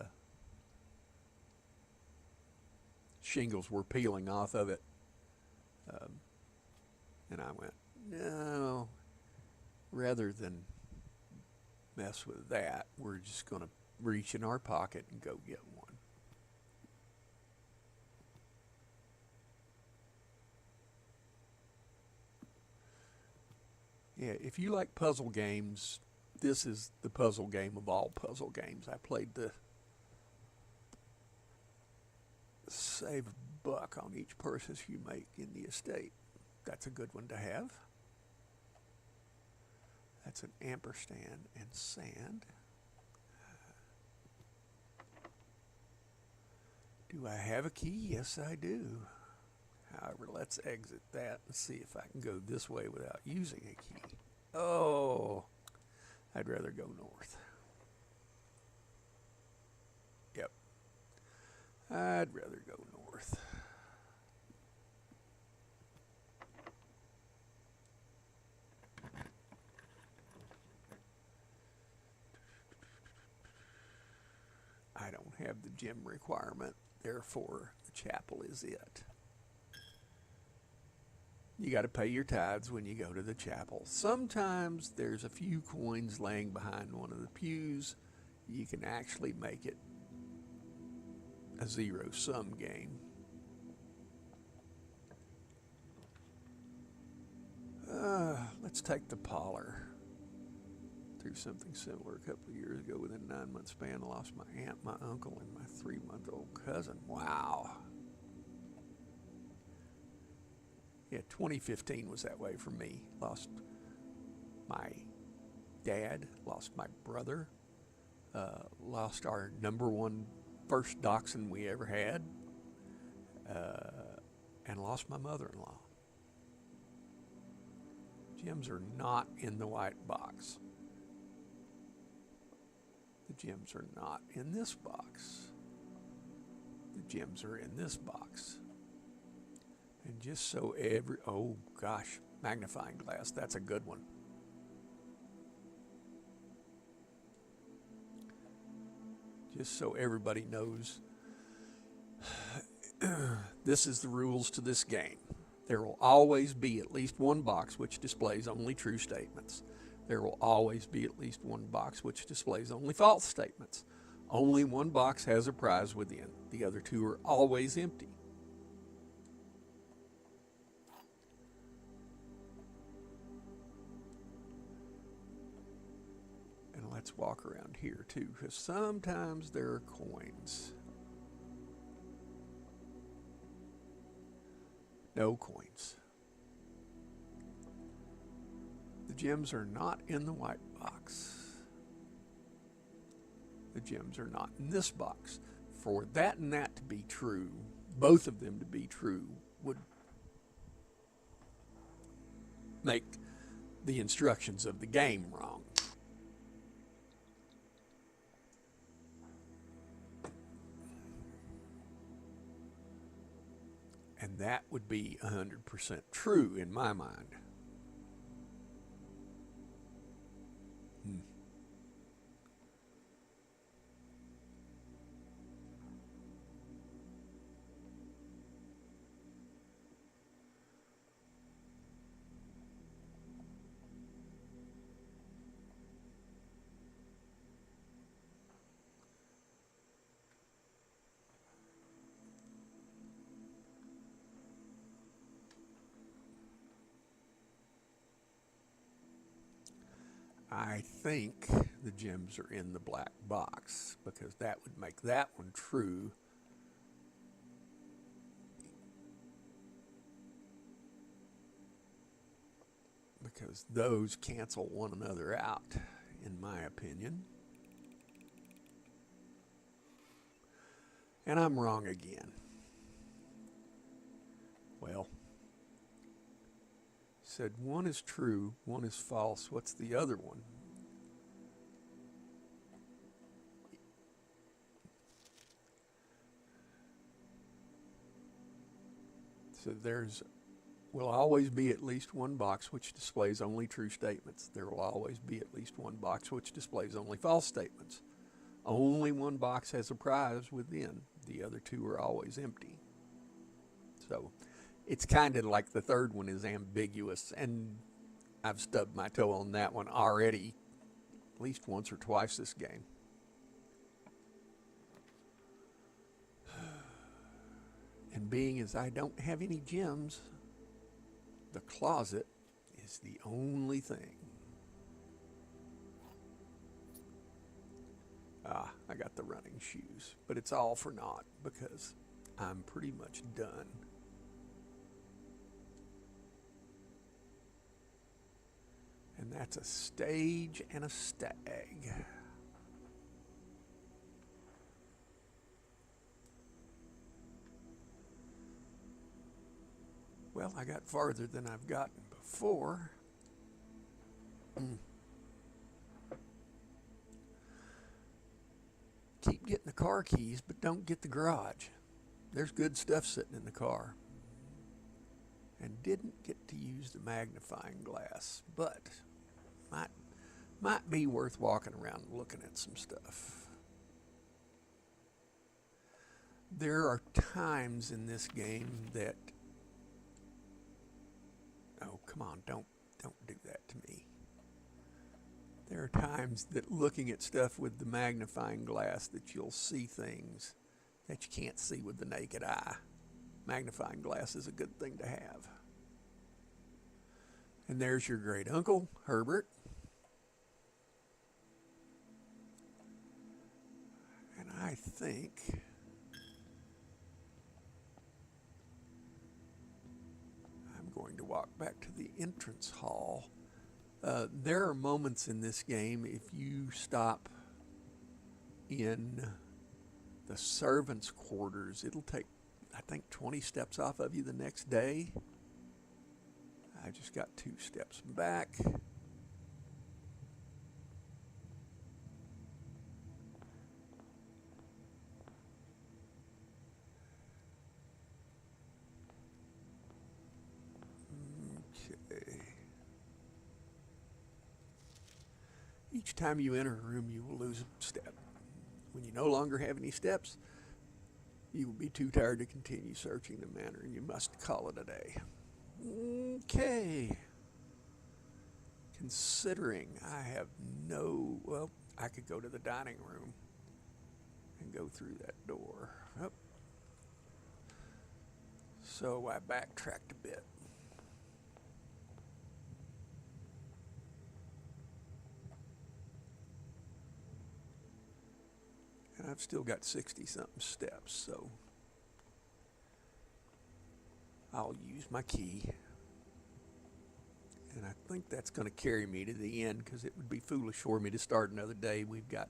shingles were peeling off of it, and I went, no, rather than mess with that, we're just going to reach in our pocket and go get one. Yeah, if you like puzzle games, this is the puzzle game of all puzzle games. I played the save a buck on each purchase you make in the estate. That's a good one to have. That's an ampersand and sand. Do I have a key? Yes, I do. However, let's exit that and see if I can go this way without using a key. Oh, I'd rather go north. Yep. I'd rather go north. I don't have the gym requirement, therefore the chapel is it. You got to pay your tithes when you go to the chapel. Sometimes there's a few coins laying behind one of the pews. You can actually make it a zero-sum game. Let's take the Poller. Through something similar a couple of years ago. Within a 9-month span, I lost my aunt, my uncle, and my 3-month-old cousin. Wow. Yeah, 2015 was that way for me. Lost my dad, lost my brother, lost our number one first dachshund we ever had, and lost my mother-in-law. Gems are not in the white box. The gems are not in this box. The gems are in this box. And just so oh gosh, magnifying glass, that's a good one. Just so everybody knows, this is the rules to this game. There will always be at least one box which displays only true statements. There will always be at least one box which displays only false statements. Only one box has a prize within. The other two are always empty. And let's walk around here too, because sometimes there are coins. No coins. The gems are not in the white box. The gems are not in this box. For that and that to be true, both of them to be true, would make the instructions of the game wrong. And that would be 100% true in my mind. I think the gems are in the black box because that would make that one true. Because those cancel one another out, in my opinion. And I'm wrong again. Well, said one is true, one is false. What's the other one? So will always be at least one box which displays only true statements. There will always be at least one box which displays only false statements. Only one box has a prize within. The other two are always empty. So it's kind of like the third one is ambiguous, and I've stubbed my toe on that one already at least once or twice this game. And being as I don't have any gems, the closet is the only thing. I got the running shoes, but it's all for naught because I'm pretty much done. And that's a stage and a stag. Well, I got farther than I've gotten before. Keep getting the car keys, but don't get the garage. There's good stuff sitting in the car. And didn't get to use the magnifying glass, but might be worth walking around and looking at some stuff. There are times in this game that, oh, come on, don't do that to me. There are times that looking at stuff with the magnifying glass that you'll see things that you can't see with the naked eye. Magnifying glass is a good thing to have. And there's your great uncle, Herbert. And I think I'm going to walk back to the entrance hall. There are moments in this game, if you stop in the servants' quarters, it'll take, I think, 20 steps off of you the next day. I just got 2 steps back. Okay. Each time you enter a room, you will lose a step. When you no longer have any steps, you will be too tired to continue searching the manor, and you must call it a day. Okay. Considering I have well, I could go to the dining room and go through that door. Oh. So I backtracked a bit. And I've still got 60-something steps, so I'll use my key. And I think that's going to carry me to the end because it would be foolish for me to start another day. We've got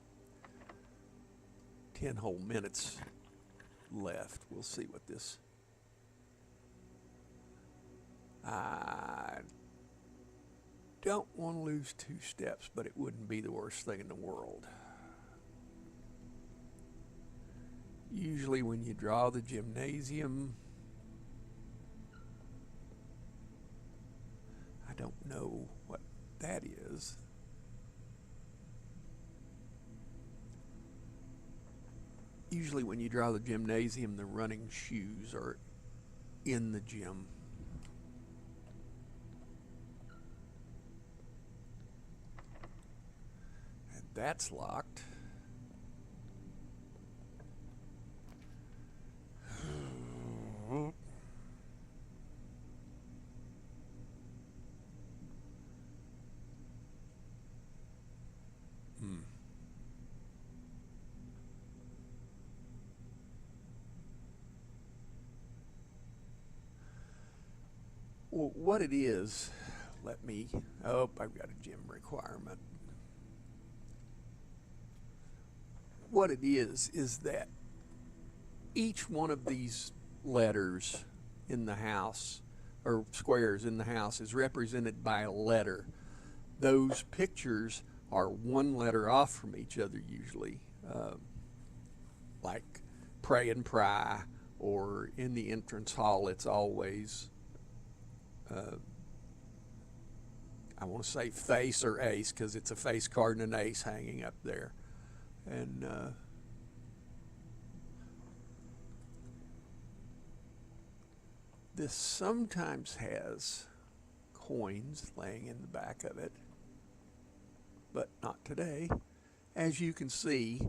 10 whole minutes left. We'll see what this... I don't want to lose 2 steps, but it wouldn't be the worst thing in the world. Usually when you draw the gymnasium, I don't know what that is. Usually when you draw the gymnasium, the running shoes are in the gym. And that's locked. Well, what it is, let me, oh, I've got a gym requirement. What it is that each one of these letters in the house, or squares in the house, is represented by a letter. Those pictures are one letter off from each other usually, like pray and pry, or in the entrance hall it's always, I want to say face or ace, because it's a face card and an ace hanging up there. And this sometimes has coins laying in the back of it, but not today. As you can see,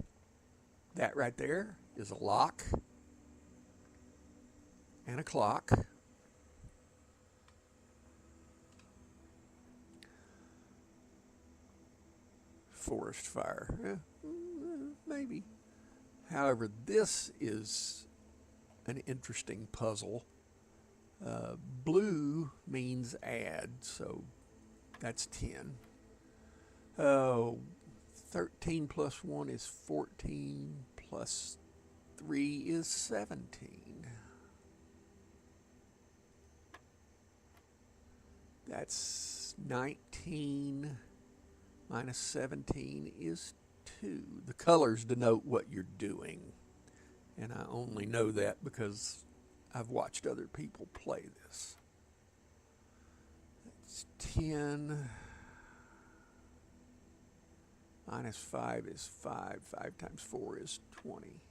that right there is a lock and a clock. Forest fire, maybe. However, this is an interesting puzzle. Blue means add, so that's 10. 13 plus 1 is 14, plus 3 is 17. That's 19 minus 17 is 2. The colors denote what you're doing, and I only know that because I've watched other people play this. That's 10 minus 5 is 5. 5 times 4 is 20.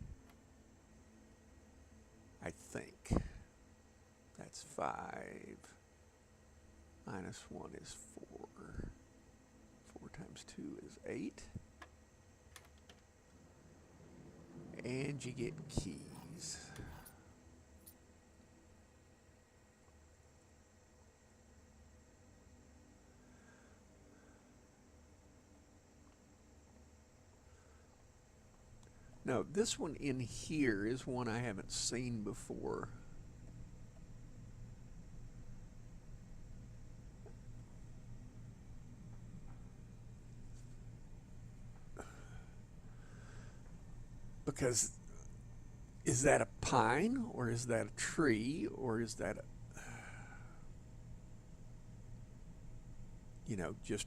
I think. That's 5. Minus 1 is 4. 4 times 2 is 8. And you get keys. Now, this one in here is one I haven't seen before. Because is that a pine, or is that a tree, or is that a, you know, just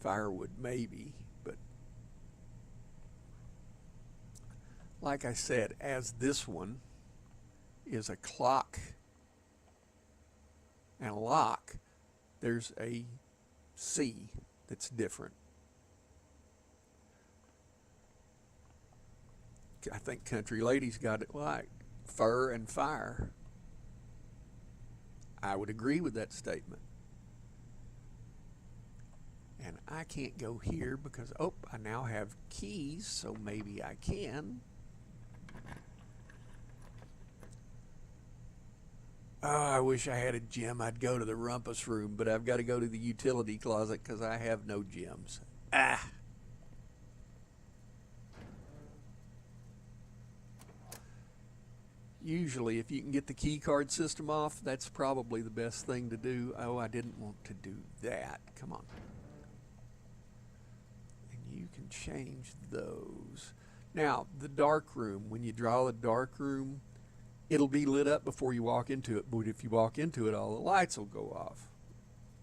firewood maybe? But like I said, as this one is a clock and a lock, there's a C that's different. I think Country Ladies got it right. Fur and fire. I would agree with that statement. And I can't go here because, oh, I now have keys, so maybe I can. Oh, I wish I had a gem. I'd go to the rumpus room, but I've got to go to the utility closet because I have no gems. Ah! Usually, if you can get the key card system off, that's probably the best thing to do. Oh, I didn't want to do that. Come on. And you can change those. Now, the dark room, when you draw the dark room, it'll be lit up before you walk into it, but if you walk into it, all the lights will go off.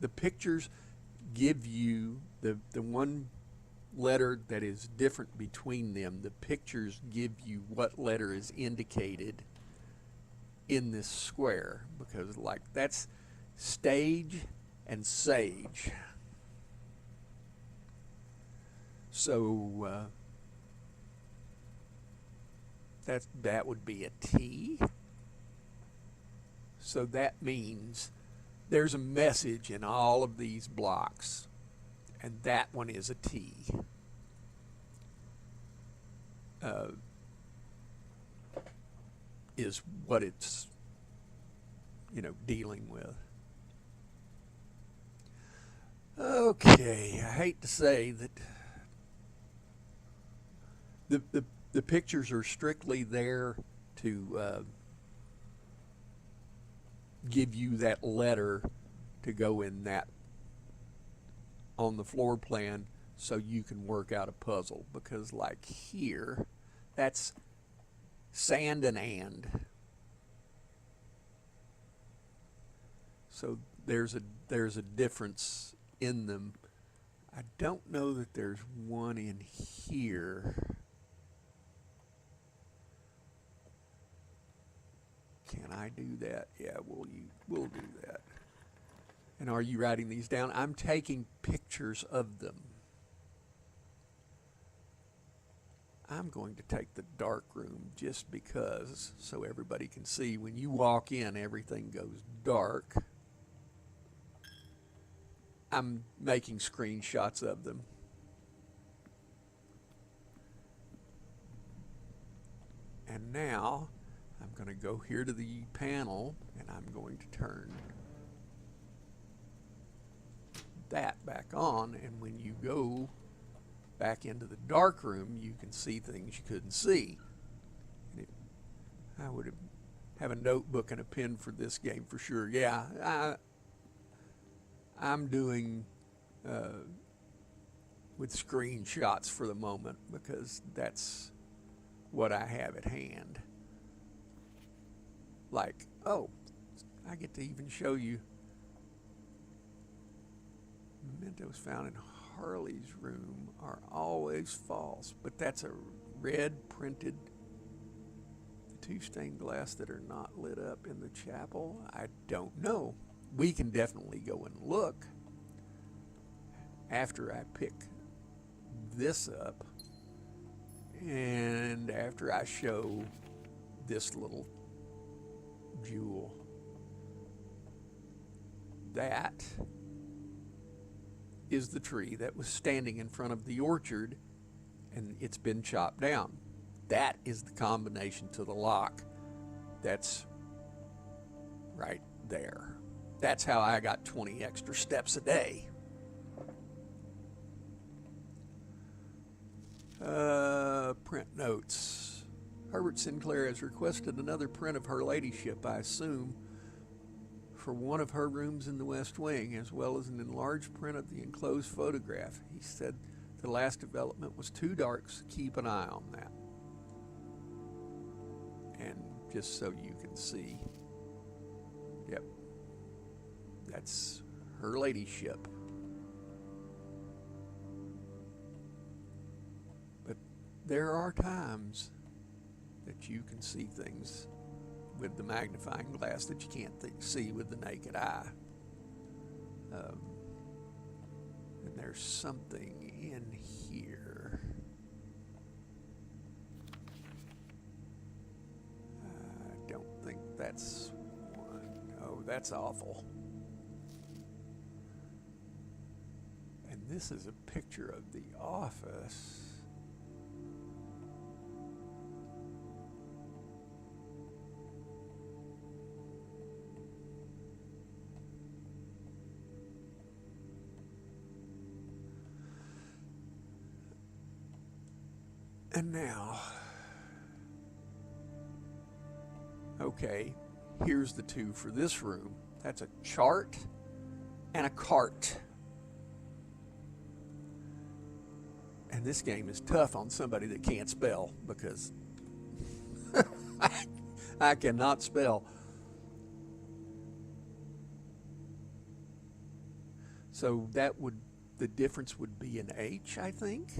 The pictures give you the one letter that is different between them. The pictures give you what letter is indicated in this square, because like that's stage and sage. So that would be a T. So that means there's a message in all of these blocks, and that one is a T. Is what it's, you know, dealing with. Okay, I hate to say that the pictures are strictly there to give you that letter to go in that on the floor plan so you can work out a puzzle. Because like here, that's sand and. So there's a difference in them. I don't know that there's one in here. Can I do that? Yeah, we'll do that. And are you writing these down? I'm taking pictures of them. I'm going to take the dark room just because, so everybody can see. When you walk in, everything goes dark. I'm making screenshots of them. And now I'm going to go here to the panel and I'm going to turn that back on, and when you go back into the dark room you can see things you couldn't see. I would have a notebook and a pen for this game for sure. Yeah, I'm doing with screenshots for the moment because that's what I have at hand. Like, oh, I get to even show you mementos found in Harley's room are always false, but that's a red printed. The two stained glass that are not lit up in the chapel, I don't know. We can definitely go and look after I pick this up and after I show this little jewel. That is the tree that was standing in front of the orchard and it's been chopped down. That is the combination to the lock. That's right there. That's how I got 20 extra steps a day. Print notes. Herbert Sinclair has requested another print of Her Ladyship, I assume, for one of her rooms in the West Wing, as well as an enlarged print of the enclosed photograph. He said the last development was too dark, so keep an eye on that. And just so you can see, yep, that's Her Ladyship. But there are times that you can see things with the magnifying glass that you can't see with the naked eye. And there's something in here. I don't think that's one. Oh, that's awful. And this is a picture of the office. And now, okay, here's the two for this room. That's a chart and a cart. And this game is tough on somebody that can't spell because I cannot spell. So the difference would be an H, I think.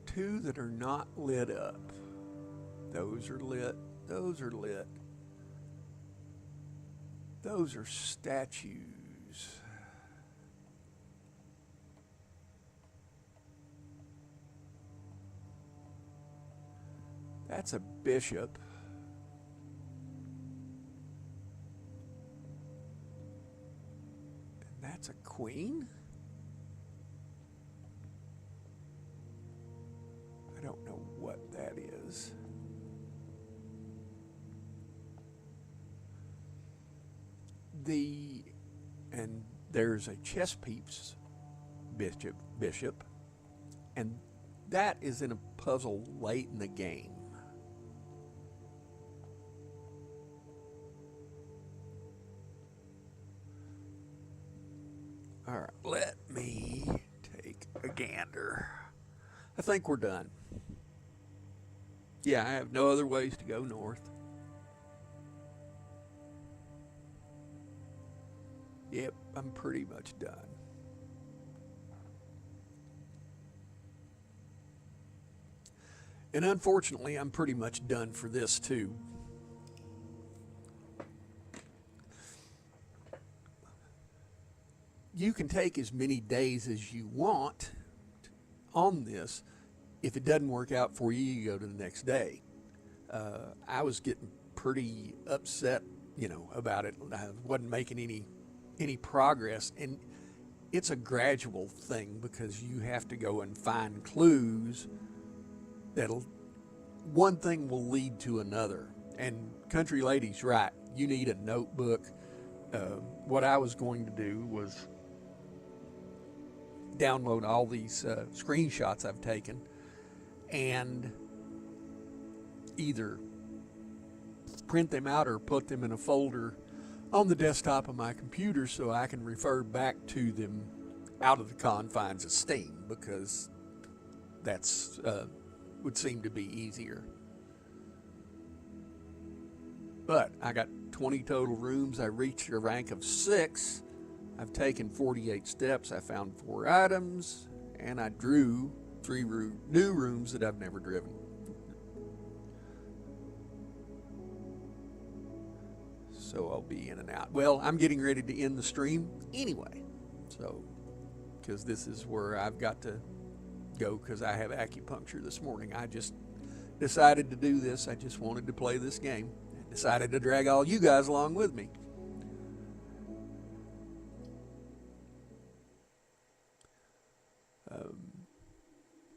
Two that are not lit up. Those are lit. Those are lit. Those are statues. That's a bishop. And that's a queen? I don't know what that is. And there's a chess piece bishop, and that is in a puzzle late in the game. All right, let me take a gander. I think we're done. Yeah, I have no other ways to go north. Yep, I'm pretty much done. And unfortunately, I'm pretty much done for this too. You can take as many days as you want on this. If it doesn't work out for you, you go to the next day. I was getting pretty upset, about it. I wasn't making any progress, and it's a gradual thing because you have to go and find clues that'll one thing will lead to another. And Country Lady's right. You need a notebook. What I was going to do was download all these screenshots I've taken and either print them out or put them in a folder on the desktop of my computer so I can refer back to them out of the confines of Steam, because that's would seem to be easier. But I got 20 total rooms. I reached a rank of 6. I've taken 48 steps. I found 4 items, and I drew 3 new rooms that I've never driven. So I'll be in and out. Well, I'm getting ready to end the stream anyway. So, because this is where I've got to go because I have acupuncture this morning. I just decided to do this. I just wanted to play this game. I decided to drag all you guys along with me.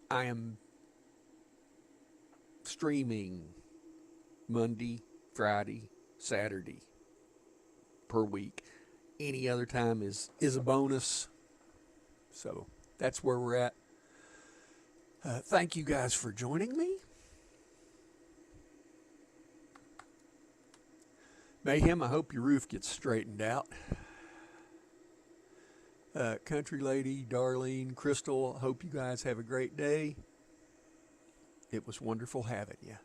I am streaming Monday, Friday, Saturday per week. Any other time is a bonus. So that's where we're at. Thank you guys for joining me. Mayhem, I hope your roof gets straightened out. Country Lady, Darlene, Crystal, hope you guys have a great day. It was wonderful having you.